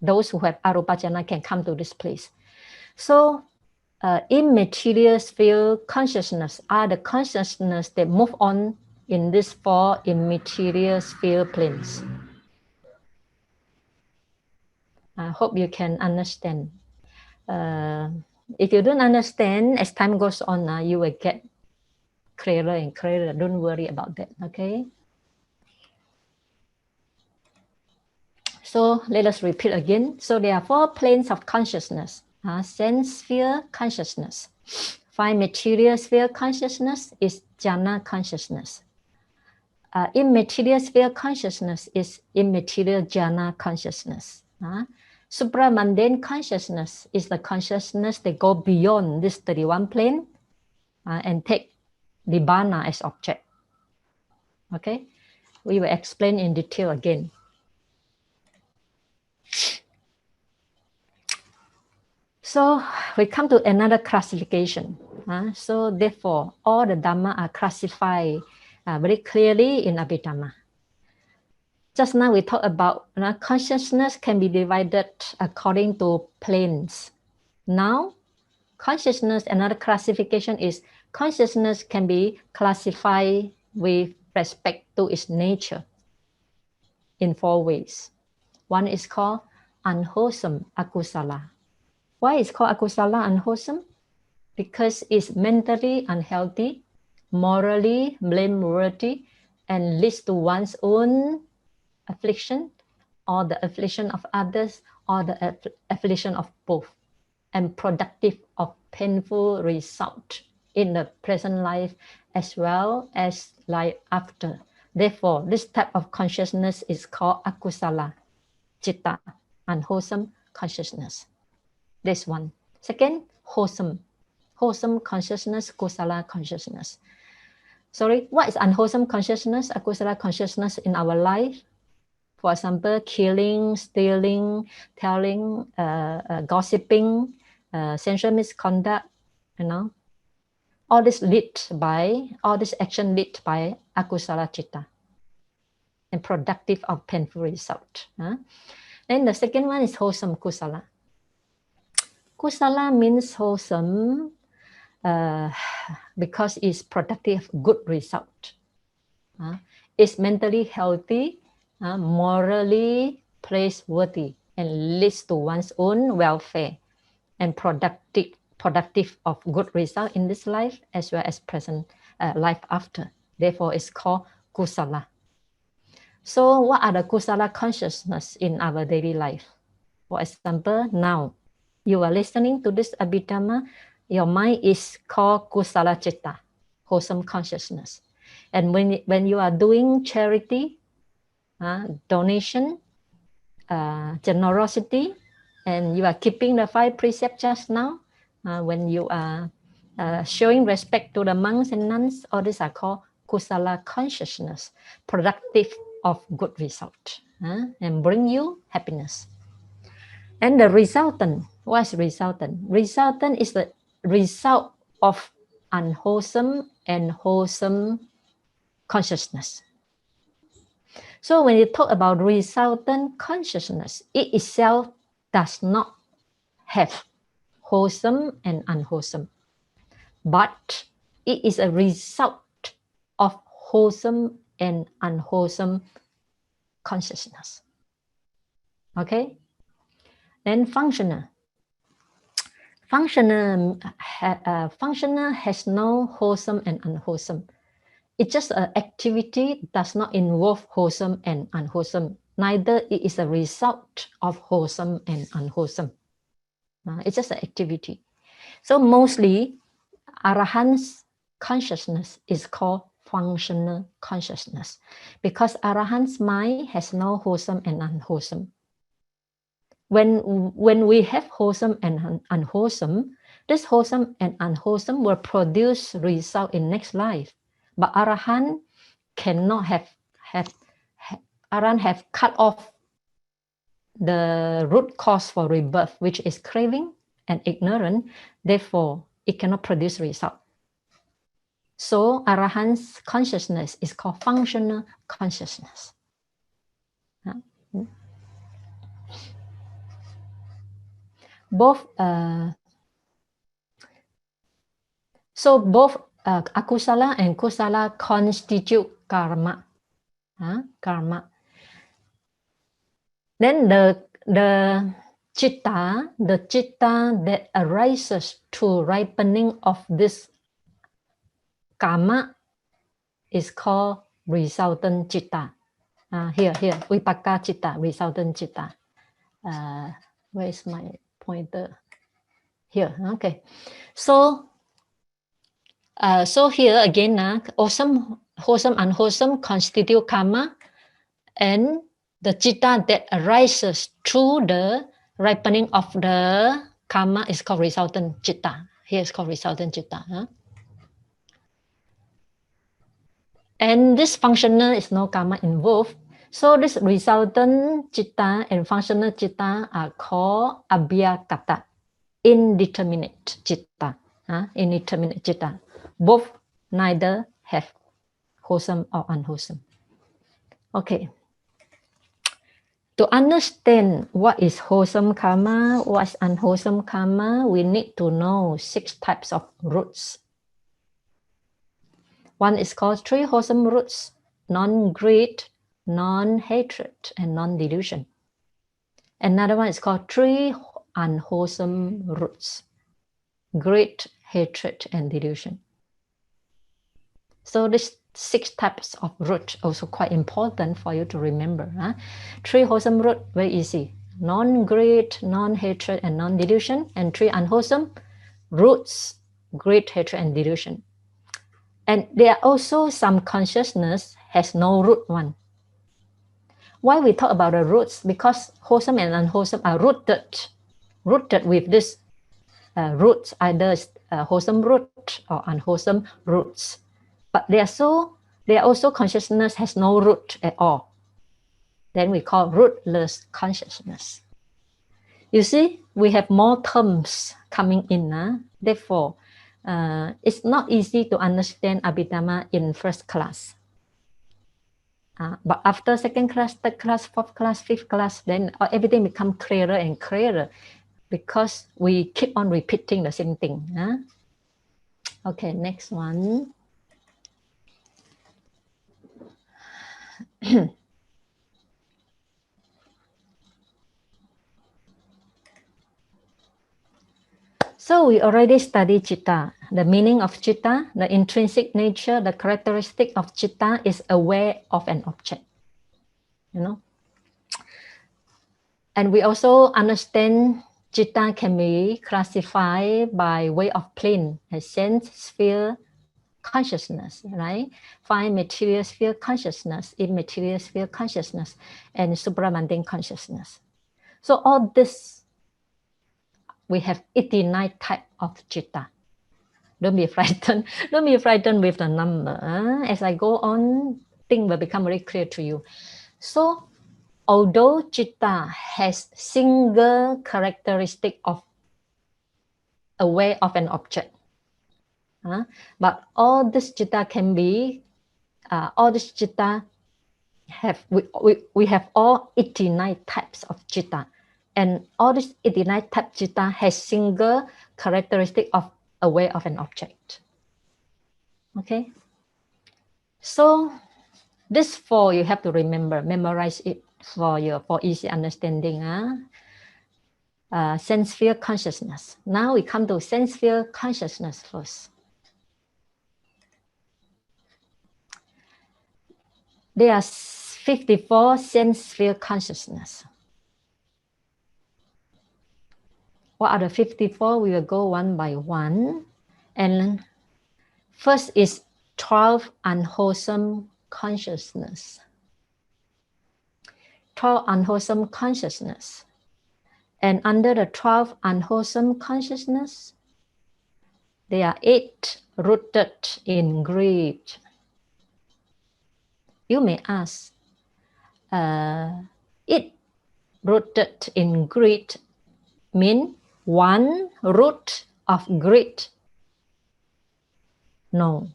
Those who have arupa jhana can come to this place. So immaterial sphere consciousness are the consciousness that move on in these four immaterial sphere planes. I hope you can understand. If you don't understand, as time goes on, you will get clearer and clearer. Don't worry about that, okay? So let us repeat again. So there are four planes of consciousness. Sense sphere consciousness. Fine material sphere consciousness is jhana consciousness. Immaterial sphere consciousness is immaterial jhana consciousness. Supramundane consciousness is the consciousness that go beyond this 31 plane and take nibbana as object. Okay, we will explain in detail again. So we come to another classification. So therefore, all the Dhamma are classified very clearly in Abhidhamma. Just now we talked about consciousness can be divided according to planes. Now, consciousness, another classification is consciousness can be classified with respect to its nature in four ways. One is called unwholesome akusala. Why is called akusala unwholesome? Because it's mentally unhealthy, morally blameworthy, and leads to one's own affliction, or the affliction of others, or the affliction of both, and productive of painful result in the present life as well as life after. Therefore, this type of consciousness is called akusala citta, unwholesome consciousness. This one. Second, wholesome consciousness, kusala consciousness. Sorry, what is unwholesome consciousness, akusala consciousness in our life? For example, killing, stealing, telling, gossiping, sensual misconduct, all this action lead by akusala chitta and productive of painful result. Then the second one is wholesome kusala. Kusala means wholesome because it's productive, good result. It's mentally healthy, morally praiseworthy, and leads to one's own welfare and productive of good result in this life as well as present life after. Therefore, it's called kusala. So what are the kusala consciousness in our daily life? For example, now you are listening to this Abhidhamma, your mind is called kusala chitta, wholesome consciousness. And when you are doing charity, donation, generosity, and you are keeping the 5 precepts just now, when you are showing respect to the monks and nuns, all these are called kusala consciousness, productive of good result, and bring you happiness. And the resultant, what is resultant? Resultant is the result of unwholesome and wholesome consciousness. So when you talk about resultant consciousness, it itself does not have wholesome and unwholesome, but it is a result of wholesome and unwholesome consciousness. Okay? Then functional. Functional has no wholesome and unwholesome. It's just an activity does not involve wholesome and unwholesome. Neither it is a result of wholesome and unwholesome. It's just an activity. So mostly, Arahant's consciousness is called functional consciousness because Arahant's mind has no wholesome and unwholesome. When we have wholesome and unwholesome, this wholesome and unwholesome will produce result in next life. But Arahant cannot Arahant have cut off the root cause for rebirth, which is craving and ignorance. Therefore, it cannot produce result. So Arahant's consciousness is called functional consciousness. Both akusala and kusala constitute karma. Karma. Then the chitta that arises to ripening of this karma is called resultant chitta. Here, vipaka chitta, resultant chitta. Where is my pointer? Here, okay. So here again, wholesome, unwholesome constitute karma, and the chitta that arises through the ripening of the karma is called resultant chitta. Here is called resultant chitta. And this functional is no karma involved. So this resultant chitta and functional chitta are called abhyakata, indeterminate chitta. Indeterminate chitta. Both neither have wholesome or unwholesome. Okay. To understand what is wholesome karma, what is unwholesome karma, we need to know 6 types of roots. One is called 3 wholesome roots: non-greed, non-hatred, and non-delusion. Another one is called 3 unwholesome roots: greed, hatred, and delusion. So these 6 types of root also quite important for you to remember. 3 wholesome root, very easy: non-greed, non-hatred, and non-delusion. And 3 unwholesome roots: greed, hatred, and delusion. And there are also some consciousness has no root one. Why we talk about the roots? Because wholesome and unwholesome are rooted with this roots, either wholesome root or unwholesome roots. But they are also consciousness has no root at all. Then we call rootless consciousness. You see, we have more terms coming in. Therefore, it's not easy to understand Abhidhamma in first class. But after second class, third class, fourth class, fifth class, then everything becomes clearer and clearer because we keep on repeating the same thing. Okay, next one. So we already studied citta. The meaning of citta, the intrinsic nature, the characteristic of citta is aware of an object. And we also understand citta can be classified by way of plane, a sense sphere consciousness, right? 5 material sphere consciousness, immaterial sphere consciousness, and supramundane consciousness. So all this, we have 89 types of citta. Don't be frightened. Don't be frightened with the number. As I go on, things will become very clear to you. So, although citta has single characteristic of aware of an object, but all this citta can be, all this citta have, we have all 89 types of citta. And all these 89 types citta has single characteristic of aware of an object. Okay? So this 4 you have to remember, memorize it for easy understanding. Sense sphere consciousness. Now we come to sense sphere consciousness first. There are 54 sense sphere consciousness. What are the 54? We will go one by one. And first is 12 unwholesome consciousness. 12 unwholesome consciousness. And under the 12 unwholesome consciousness, there are 8 rooted in greed. You may ask, it rooted in greed mean one root of greed? No.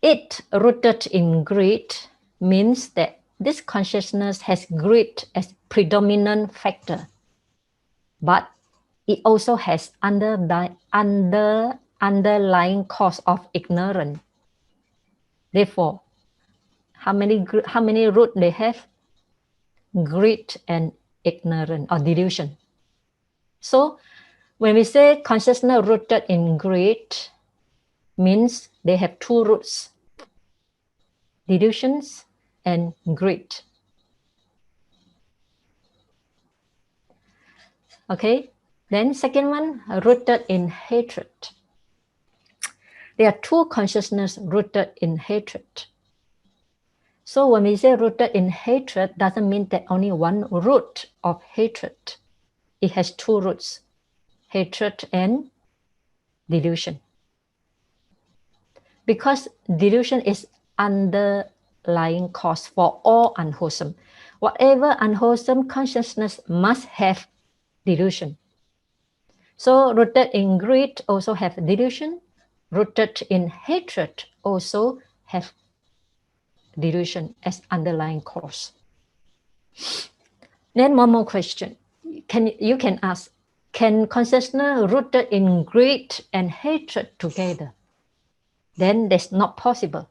It rooted in greed means that this consciousness has greed as predominant factor, but it also has underlying cause of ignorance. Therefore, how many root they have? Greed and ignorance or delusion. So when we say consciousness rooted in greed, means they have 2 roots, delusions and greed. Okay, then second one, rooted in hatred. There are 2 consciousness rooted in hatred. So when we say rooted in hatred, doesn't mean that only one root of hatred. It has 2 roots, hatred and delusion. Because delusion is underlying cause for all unwholesome. Whatever unwholesome consciousness must have delusion. So rooted in greed also have delusion. Rooted in hatred also have delusion as underlying cause. Then one more question. You can ask, can consciousness rooted in greed and hatred together? Then that's not possible.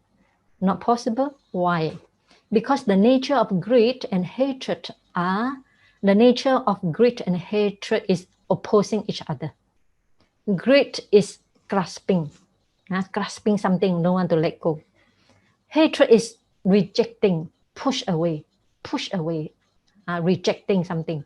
Not possible? Why? Because the nature of greed and hatred is opposing each other. Greed is grasping something, no one to let go. Hatred is rejecting, push away, rejecting something.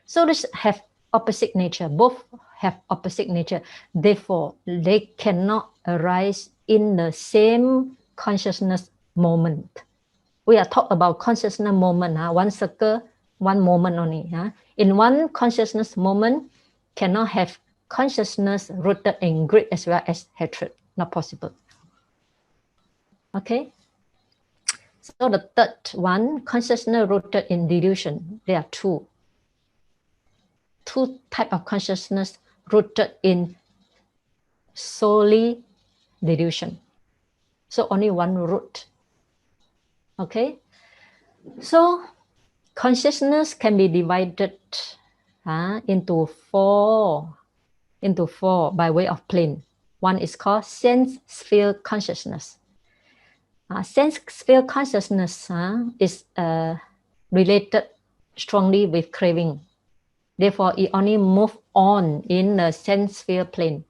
So this have opposite nature, both have opposite nature. Therefore, they cannot arise in the same consciousness moment. we are talking about consciousness moment, one circle, one moment only. In one consciousness moment, cannot have consciousness rooted in greed as well as hatred. Not possible. Okay. So the third one, consciousness rooted in delusion. There are two types of consciousness rooted in solely delusion. So only one root. Okay. So consciousness can be divided into four by way of plane. One is called sense sphere consciousness. Sense sphere consciousness is related strongly with craving. Therefore, it only moves on in the sense sphere plane.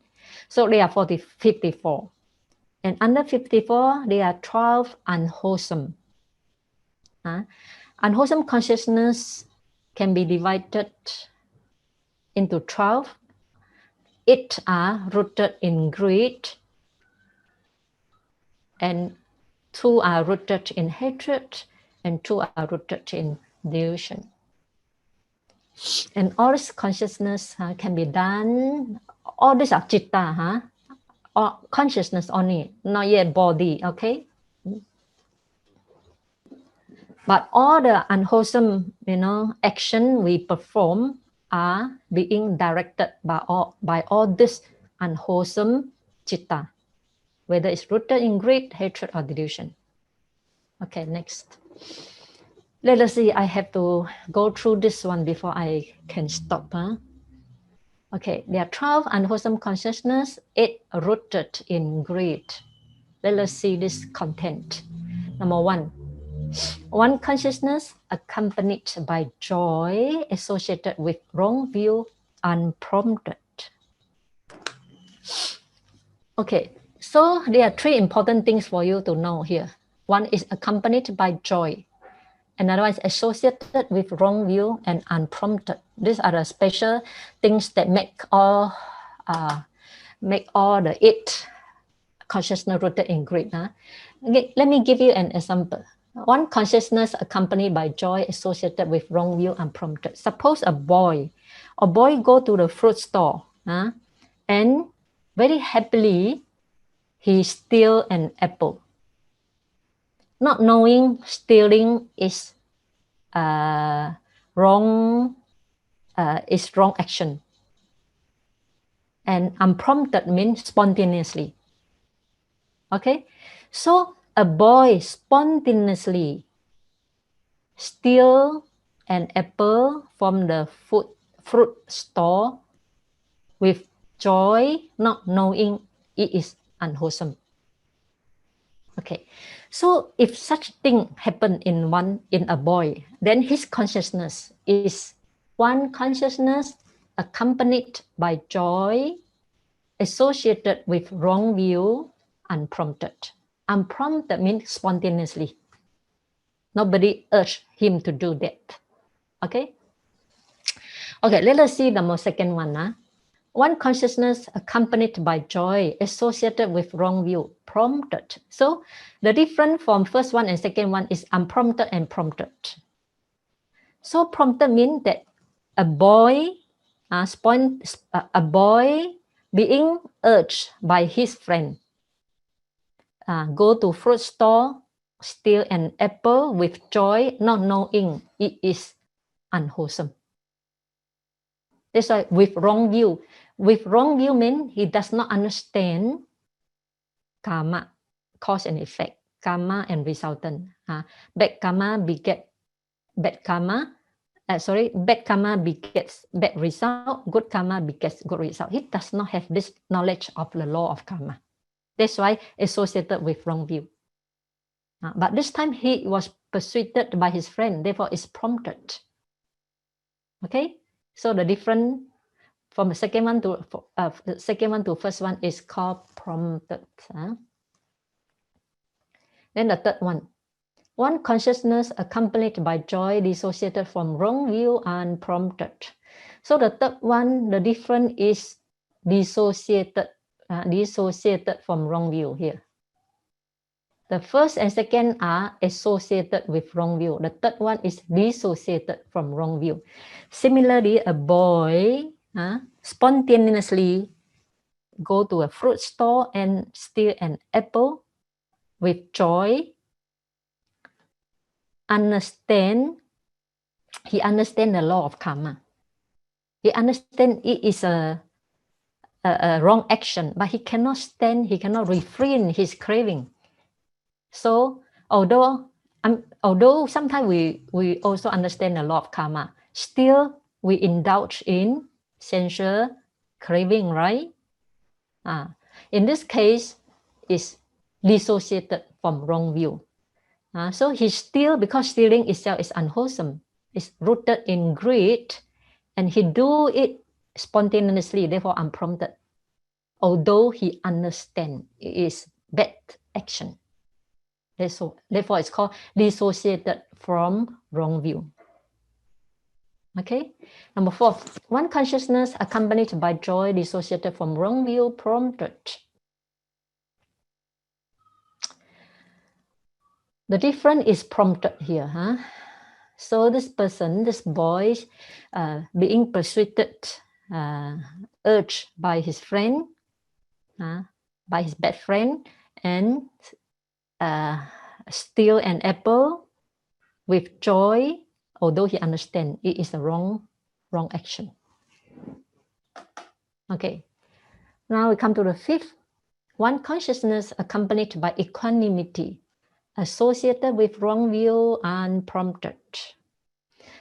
So there are 54. And under 54, there are 12 unwholesome. Unwholesome consciousness can be divided into 12. 8 are rooted in greed, and 2 are rooted in hatred, and 2 are rooted in delusion. And all this consciousness can be done, all these are citta, or consciousness only, not yet body, okay? But all the unwholesome, action we perform are being directed by all this unwholesome citta, whether it's rooted in greed, hatred, or delusion. Okay, next. Let us see, I have to go through this one before I can stop. Okay, there are 12 unwholesome consciousness, 8 rooted in greed. Let us see this content. Number 1. One consciousness accompanied by joy associated with wrong view unprompted. Okay, so there are 3 important things for you to know here. One is accompanied by joy. Another one is associated with wrong view and unprompted. These are the special things that make all the 8 consciousness rooted in greed. Okay, let me give you an example. One consciousness accompanied by joy associated with wrong view unprompted. Suppose a boy go to the fruit store and very happily he steal an apple, not knowing stealing is wrong action, and unprompted means spontaneously. Okay, so a boy spontaneously steal an apple from the fruit store with joy, not knowing it is unwholesome. Okay, so if such thing happen in a boy, then his consciousness is one consciousness accompanied by joy, associated with wrong view, unprompted. Unprompted means spontaneously. Nobody urged him to do that. Okay? Okay, let us see the second one. One consciousness accompanied by joy, associated with wrong view, prompted. So the difference from first one and second one is unprompted and prompted. So prompted means that a boy being urged by his friend, go to fruit store, steal an apple with joy, not knowing it is unwholesome. That's why with wrong view. With wrong view means he does not understand karma, cause and effect, karma and resultant. Bad karma begets bad karma. Bad karma begets bad result. Good karma begets good result. He does not have this knowledge of the law of karma. That's why associated with wrong view. But this time he was persuaded by his friend, therefore it's prompted. Okay, so the difference from the second one to first one is called prompted. Then the third one. One consciousness accompanied by joy, dissociated from wrong view, unprompted. So the third one, the difference is dissociated from wrong view here. The first and second are associated with wrong view. The third one is dissociated from wrong view. Similarly, a boy spontaneously go to a fruit store and steal an apple with joy. He understand the law of karma. He understand it is a wrong action, but he cannot refrain his craving. So although sometimes we also understand the law of karma, still we indulge in sensual craving, right? In this case, is dissociated from wrong view. So he still, because stealing itself is unwholesome, is rooted in greed, and he do it spontaneously, therefore unprompted, although he understands it is bad action. Therefore, it's called dissociated from wrong view. Okay. Number 4, one consciousness accompanied by joy, dissociated from wrong view, prompted. The difference is prompted here. So this person, this boy, being persuaded, urged by his friend, by his bad friend, and steal an apple with joy, although he understands it is a wrong action. Okay, now we come to the 5th. One consciousness accompanied by equanimity, associated with wrong view, unprompted.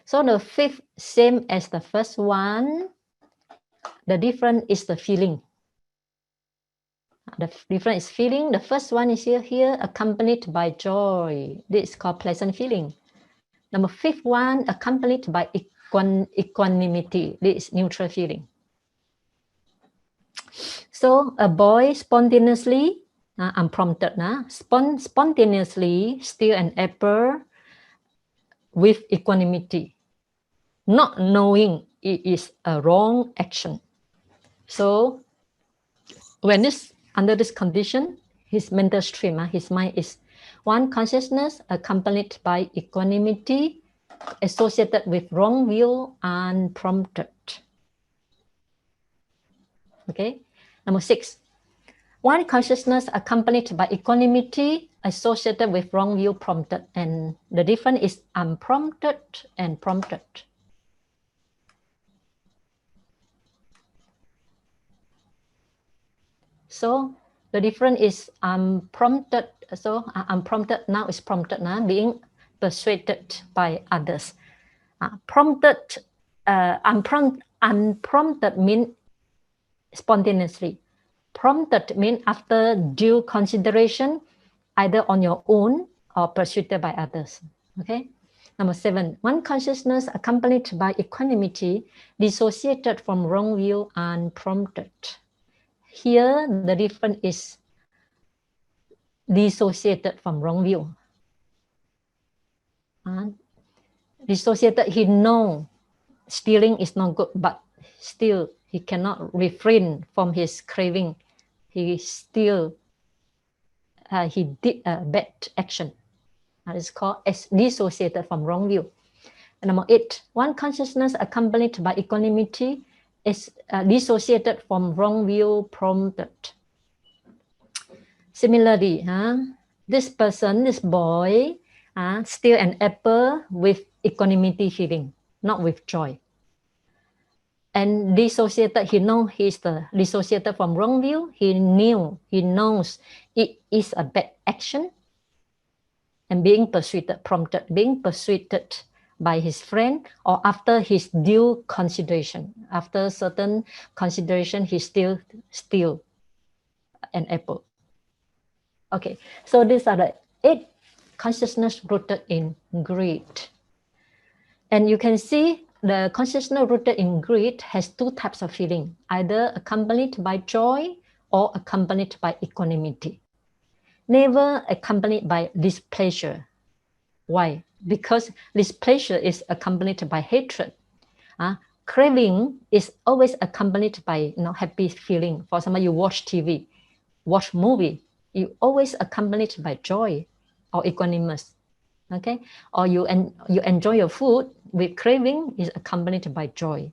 So the 5th, same as the first one. The difference is the feeling. The difference is feeling. The first one is here accompanied by joy. This is called pleasant feeling. Number 5th one, accompanied by equanimity. This is neutral feeling. So a boy spontaneously, unprompted, spontaneously steal an apple with equanimity, not knowing it is a wrong action. So when under this condition, his mental stream, his mind is one consciousness accompanied by equanimity, associated with wrong view, unprompted. Okay. Number 6, one consciousness accompanied by equanimity, associated with wrong view, prompted. And the difference is unprompted and prompted. So the difference is unprompted. So unprompted now is prompted, being persuaded by others. Unprompted means spontaneously. Prompted means after due consideration, either on your own or persuaded by others. Okay. Number 7, one consciousness accompanied by equanimity, dissociated from wrong view, unprompted. Here, the difference is dissociated from wrong view. Dissociated, he knows stealing is not good, but still he cannot refrain from his craving. He still, he did a bad action. It's called dissociated from wrong view. And number 8, one consciousness accompanied by equanimity is dissociated from wrong view, prompted. Similarly, this person, this boy, steal an apple with equanimity feeling, not with joy. And dissociated, he knows he's dissociated from wrong view. He knows it is a bad action. And being persuaded, prompted, being persuaded by his friend, or after his due consideration. After certain consideration, he still steal an apple. Okay, so these are the 8 consciousness rooted in greed. And you can see the consciousness rooted in greed has 2 types of feeling, either accompanied by joy or accompanied by equanimity. Never accompanied by displeasure. Why? Because displeasure is accompanied by hatred. Craving is always accompanied by happy feeling. For example, you watch TV, watch movie, You always accompanied by joy or equanimous. Okay, or you enjoy your food with craving is accompanied by joy,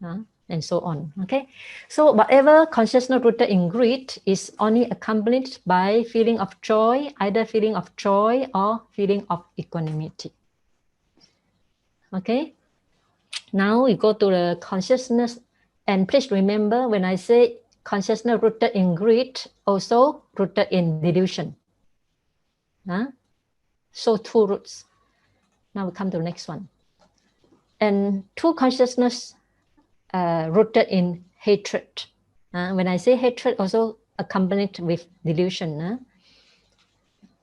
and so on. Okay, so whatever consciousness rooted in greed is only accompanied by feeling of joy, either feeling of joy or feeling of equanimity. Okay, now we go to the consciousness, and please remember when I say consciousness rooted in greed, also rooted in delusion. So two roots. Now we come to the next one. And two consciousness rooted in hatred. When I say hatred, also accompanied with delusion.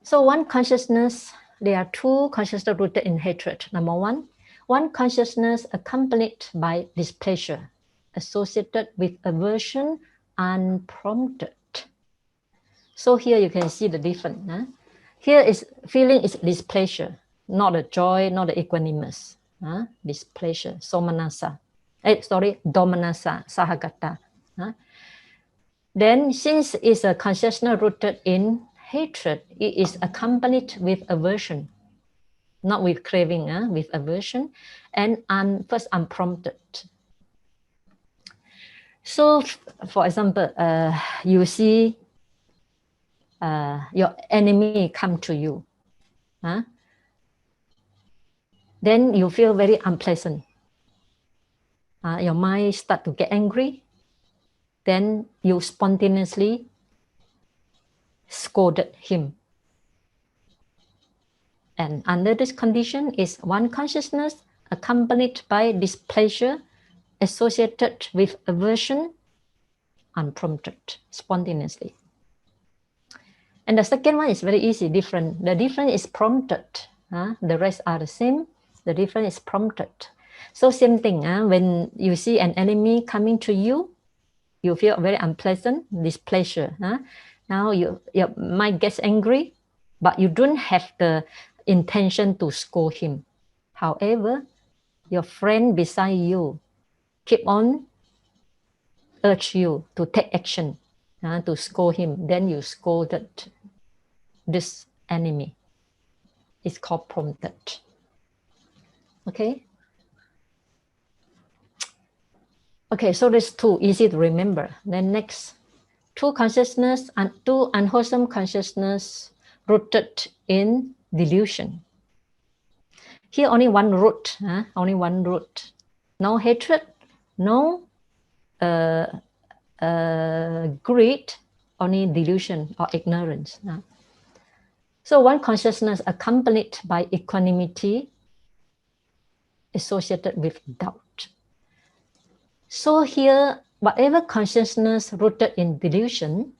So one consciousness, there are two consciousness rooted in hatred. Number one consciousness accompanied by displeasure, associated with aversion, unprompted. So here you can see the difference. Here is feeling is displeasure, not a joy, not the equanimous. Displeasure, somanasa. Domanasa, sahagata. Then since it's a consciousness rooted in hatred, it is accompanied with aversion, not with craving, with aversion, and first unprompted. So, for example, you see your enemy come to you. Then you feel very unpleasant. Your mind start to get angry. Then you spontaneously scolded him. And under this condition is one consciousness accompanied by displeasure, associated with aversion, unprompted, spontaneously. And the second one is very easy, different. The difference is prompted. The rest are the same. The difference is prompted. So same thing, when you see an enemy coming to you, you feel very unpleasant, displeasure. Now your mind gets angry, but you don't have the intention to scold him. However, your friend beside you keep on urge you to take action, to scold him. Then you scolded this enemy. It's called prompted. Okay. Okay, so there's two, easy to remember. Then next, two consciousness and two unwholesome consciousness rooted in delusion. Here only one root, only one root. No hatred, no greed, only delusion or ignorance. So one consciousness accompanied by equanimity, associated with doubt. So here, whatever consciousness rooted in delusion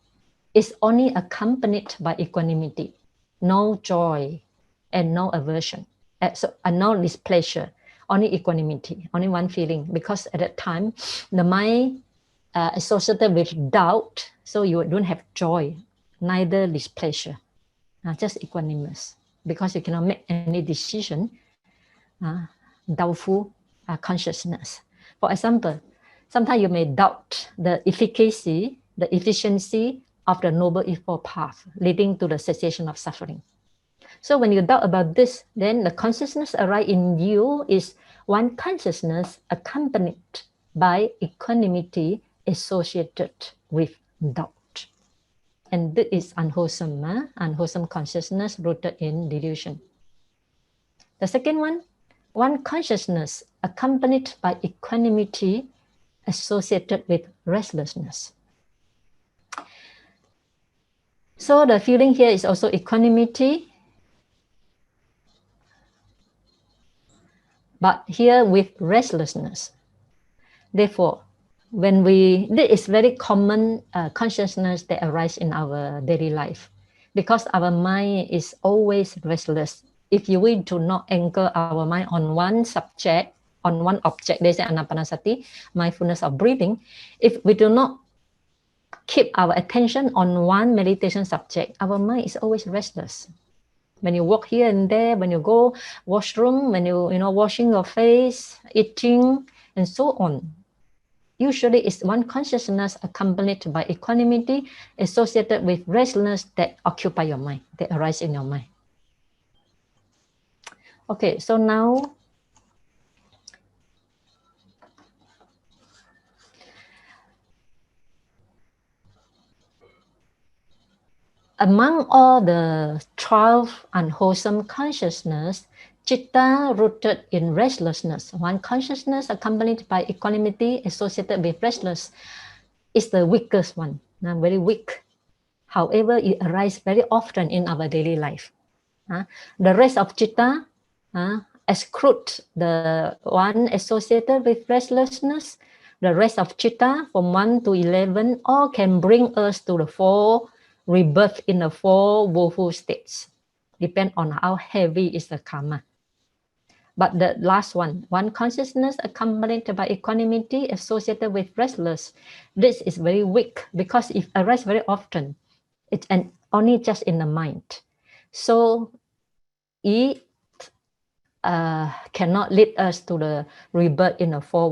is only accompanied by equanimity, no joy and no aversion, no displeasure, only equanimity, only one feeling, because at that time, the mind associated with doubt, so you don't have joy, neither displeasure, just equanimous, because you cannot make any decision, doubtful consciousness. For example, sometimes you may doubt the efficacy, the efficiency of the Noble Eightfold Path leading to the cessation of suffering. So when you doubt about this, then the consciousness arise in you is one consciousness accompanied by equanimity associated with doubt. And this is unwholesome, unwholesome consciousness rooted in delusion. The second one consciousness accompanied by equanimity associated with restlessness. So the feeling here is also equanimity, but here with restlessness. Therefore, this is very common consciousness that arises in our daily life, because our mind is always restless. If we do not anchor our mind on one subject, on one object, they say anapanasati, mindfulness of breathing. If we do not keep our attention on one meditation subject, our mind is always restless. When you walk here and there, when you go washroom, when you washing your face, eating, and so on. usually it's one consciousness accompanied by equanimity associated with restlessness that occupy your mind, that arise in your mind. Okay, so now among all the 12 unwholesome consciousness, Chitta rooted in restlessness, one consciousness accompanied by equanimity associated with restlessness, is the weakest one, very weak. However, it arises very often in our daily life. The rest of Chitta, exclude the one associated with restlessness. The rest of Chitta from 1 to 11 all can bring us to the 4 rebirth in the 4 woeful states. Depend on how heavy is the karma. But the last one consciousness accompanied by equanimity associated with restless, this is very weak because it arises very often. It's only just in the mind. So it cannot lead us to the rebirth in the 4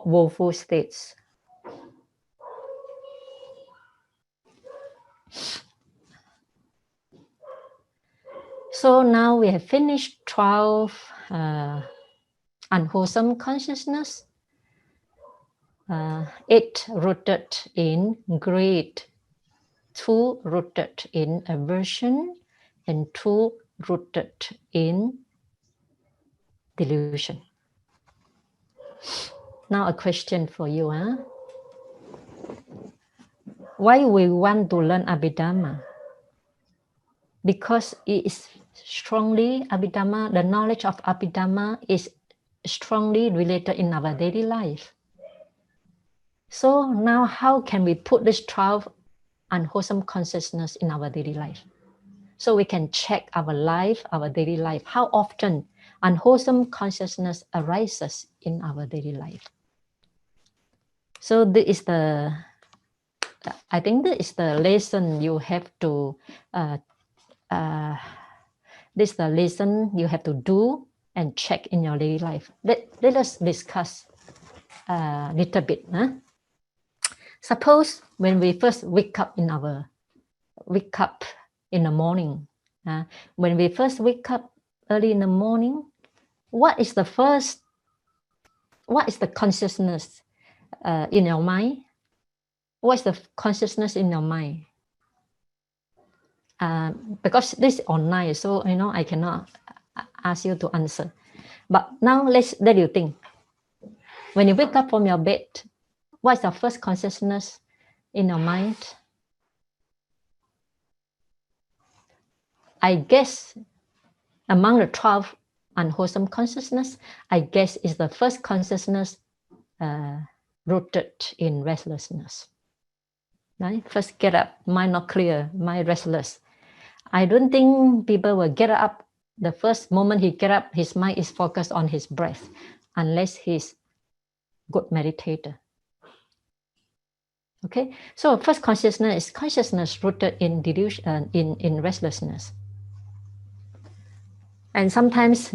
woeful states. So now we have finished 12 unwholesome consciousness, 8 rooted in greed, 2 rooted in aversion, and 2 rooted in delusion. Now a question for you. Why we want to learn Abhidhamma? Because it is strongly, Abhidhamma, the knowledge of Abhidhamma is strongly related in our daily life. So now how can we put this 12 unwholesome consciousness in our daily life? So we can check our life, our daily life, how often unwholesome consciousness arises in our daily life. So this is I think this is the lesson you have to this is the lesson you have to do and check in your daily life. Let us discuss a little bit. Suppose when we first wake up in the morning, when we first wake up early in the morning, what is the consciousness in your mind? What is the consciousness in your mind? Because this is online, so I cannot ask you to answer. But now let you think. When you wake up from your bed, what is the first consciousness in your mind? I guess among the 12 unwholesome consciousness, I guess is the first consciousness rooted in restlessness. Right? First get up, mind not clear, mind restless. I don't think people will get up. The first moment he get up, his mind is focused on his breath, unless he's good meditator. Okay, so first consciousness is consciousness rooted in delusion, in restlessness. And sometimes,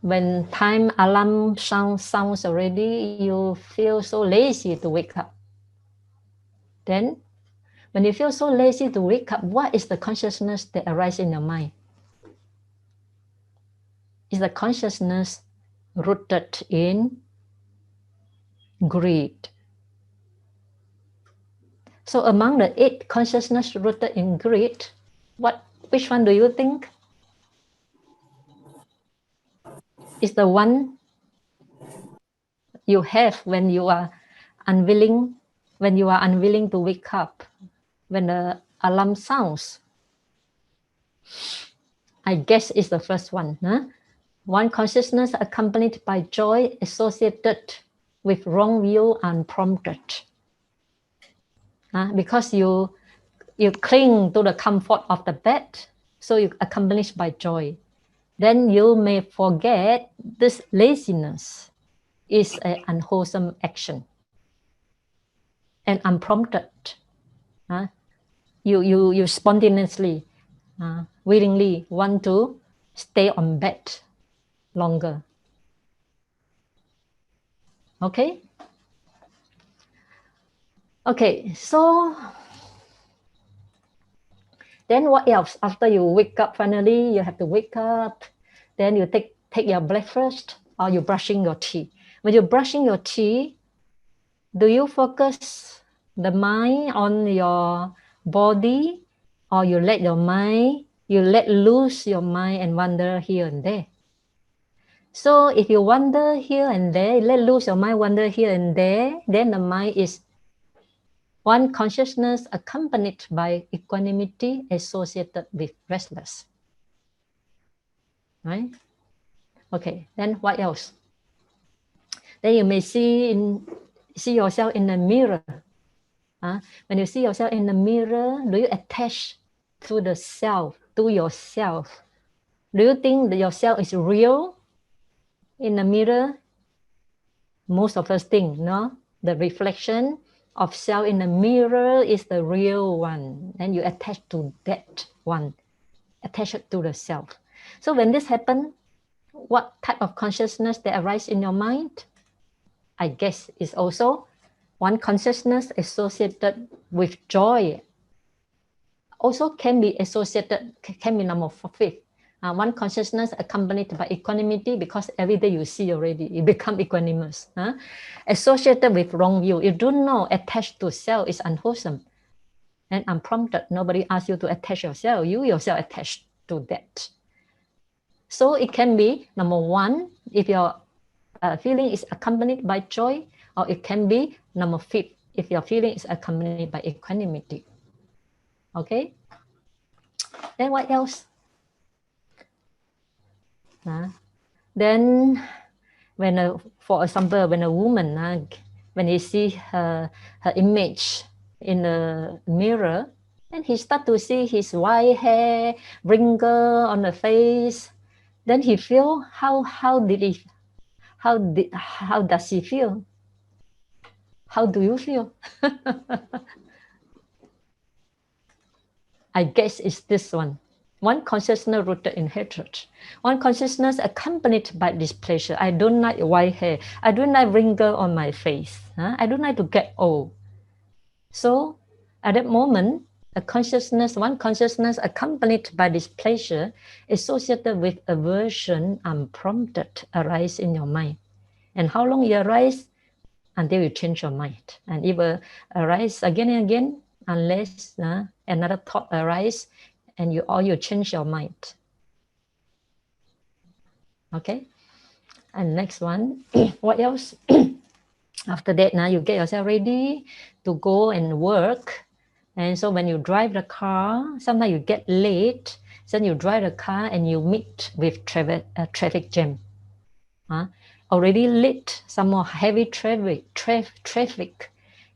when time alarm sounds already, you feel so lazy to wake up. Then, when you feel so lazy to wake up, what is the consciousness that arises in your mind? Is the consciousness rooted in greed. So among the 8 consciousness rooted in greed, which one do you think is the one you have when you are unwilling to wake up, when the alarm sounds? I guess it's the first one. One consciousness accompanied by joy associated with wrong view unprompted. Because you cling to the comfort of the bed, so you accompanied by joy. Then you may forget this laziness is an unwholesome action and unprompted. You spontaneously, willingly want to stay on bed longer. Okay? Okay, so then what else? After you wake up, finally, you have to wake up. Then you take your breakfast, or you're brushing your teeth. When you're brushing your teeth, do you focus the mind on your body, or you let loose your mind and wander here and there? So if you wander here and there, let loose your mind, wander here and there, then the mind is one consciousness accompanied by equanimity associated with restless. Right? Okay, then what else? Then you may see yourself in the mirror. When you see yourself in the mirror, do you attach to the self, to yourself? Do you think that yourself is real in the mirror? Most of us think, no? The reflection of self in the mirror is the real one. And you attach to that one, attach it to the self. So when this happens, what type of consciousness that arises in your mind? I guess is also one consciousness associated with joy. Also can be associated, can be number 5. One consciousness accompanied by equanimity, because every day you see already, you become equanimous. Associated with wrong view. You don't know attached to self is unwholesome and unprompted. Nobody asks you to attach yourself. You yourself attached to that. So it can be number 1, if your feeling is accompanied by joy, or it can be number 5, if your feeling is accompanied by equanimity. Okay? Then what else? Then, for example, when a woman, when he see her image in the mirror, and he start to see his white hair, wrinkle on the face, then he feel how does he feel? How do you feel? I guess it's this one. One consciousness rooted in hatred. One consciousness accompanied by displeasure. I don't like white hair. I don't like wrinkle on my face. I don't like to get old. So at that moment, one consciousness accompanied by displeasure associated with aversion unprompted arise in your mind. And how long it arise? Until you change your mind. And it will arise again and again, unless another thought arises and you change your mind. Okay? And next one, what else? After that, now you get yourself ready to go and work. And so when you drive the car, sometimes you get late. So you drive the car and you meet with traffic jam. Already late, some more heavy traffic,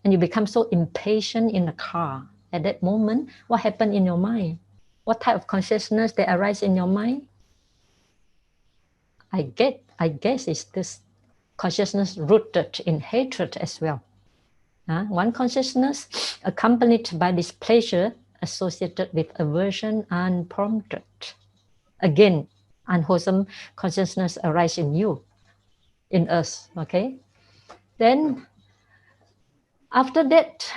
and you become so impatient in the car. At that moment, what happened in your mind? What type of consciousness that arises in your mind? I guess it's this consciousness rooted in hatred as well. One consciousness accompanied by displeasure associated with aversion unprompted. Again, unwholesome consciousness arises in you, in us. Okay. Then after that,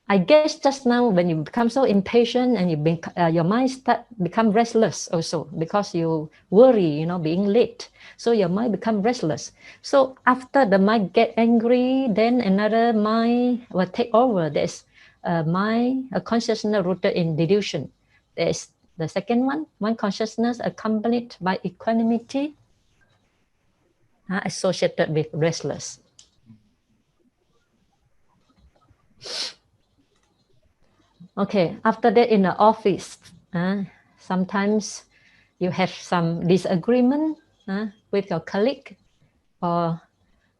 I guess just now when you become so impatient and your mind become restless also, because you worry, being late. So your mind become restless. So after the mind get angry, then another mind will take over. There's a consciousness rooted in delusion. There's the second one consciousness accompanied by equanimity, associated with restless. Okay, after that in the office, sometimes you have some disagreement with your colleague, or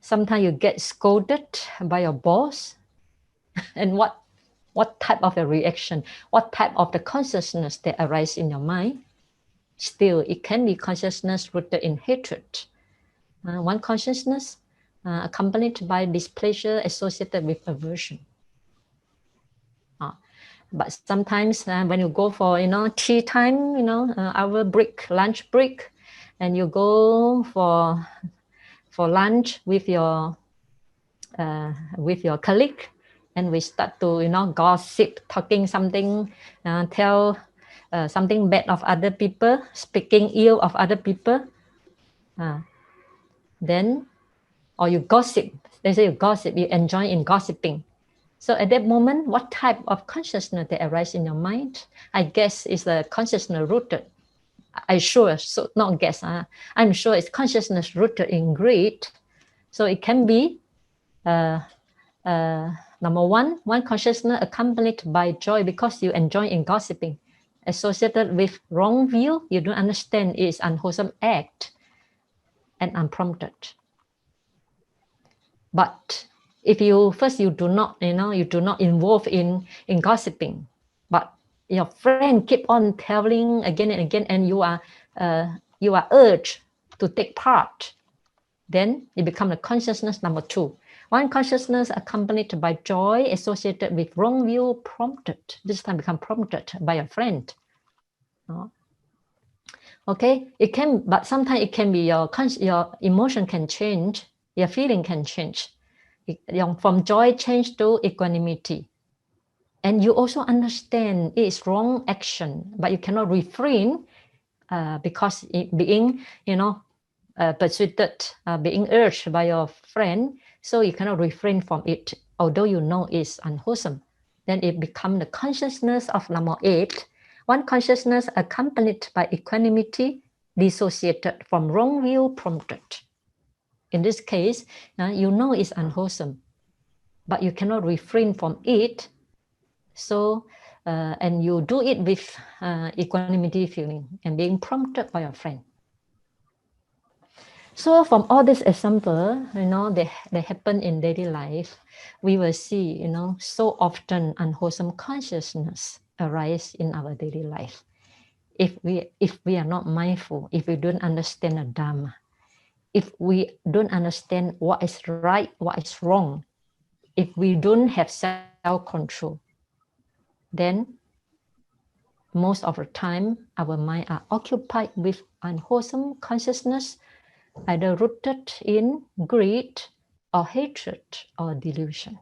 sometimes you get scolded by your boss. And what type of a reaction, what type of the consciousness that arises in your mind? Still, it can be consciousness rooted in hatred. One consciousness accompanied by displeasure associated with aversion. But sometimes when you go for tea time, our break, lunch break, and you go for for lunch with your colleague, and we start to, you know, gossip, talking something, tell something bad of other people, speaking ill of other people, then, or you gossip, they say you gossip, you enjoy in gossiping. So at that moment, what type of consciousness that arises in your mind? I guess it's the consciousness rooted. I'm sure it's consciousness rooted in greed. So it can be number one consciousness accompanied by joy because you enjoy in gossiping, associated with wrong view. You don't understand it's unwholesome act and unprompted. But if you do not involve in gossiping, but your friend keep on telling again and again, and you are urged to take part, then it becomes a consciousness number two. One consciousness accompanied by joy associated with wrong view prompted. This time become prompted by a friend. Okay, it can, but sometimes it can be your emotion can change, your feeling can change. From joy change to equanimity. And you also understand it's wrong action, but you cannot refrain because it being, persuaded, being urged by your friend, so you cannot refrain from it, although you know it's unwholesome. Then it becomes the consciousness of number 8, one consciousness accompanied by equanimity, dissociated from wrong view prompted. In this case, you know it's unwholesome, but you cannot refrain from it. So, and you do it with equanimity feeling and being prompted by a friend. So from all this example, they happen in daily life, we will see, so often unwholesome consciousness arise in our daily life. If we are not mindful, if we don't understand the Dharma, if we don't understand what is right, what is wrong, if we don't have self-control, then most of the time our mind are occupied with unwholesome consciousness, either rooted in greed or hatred or delusion.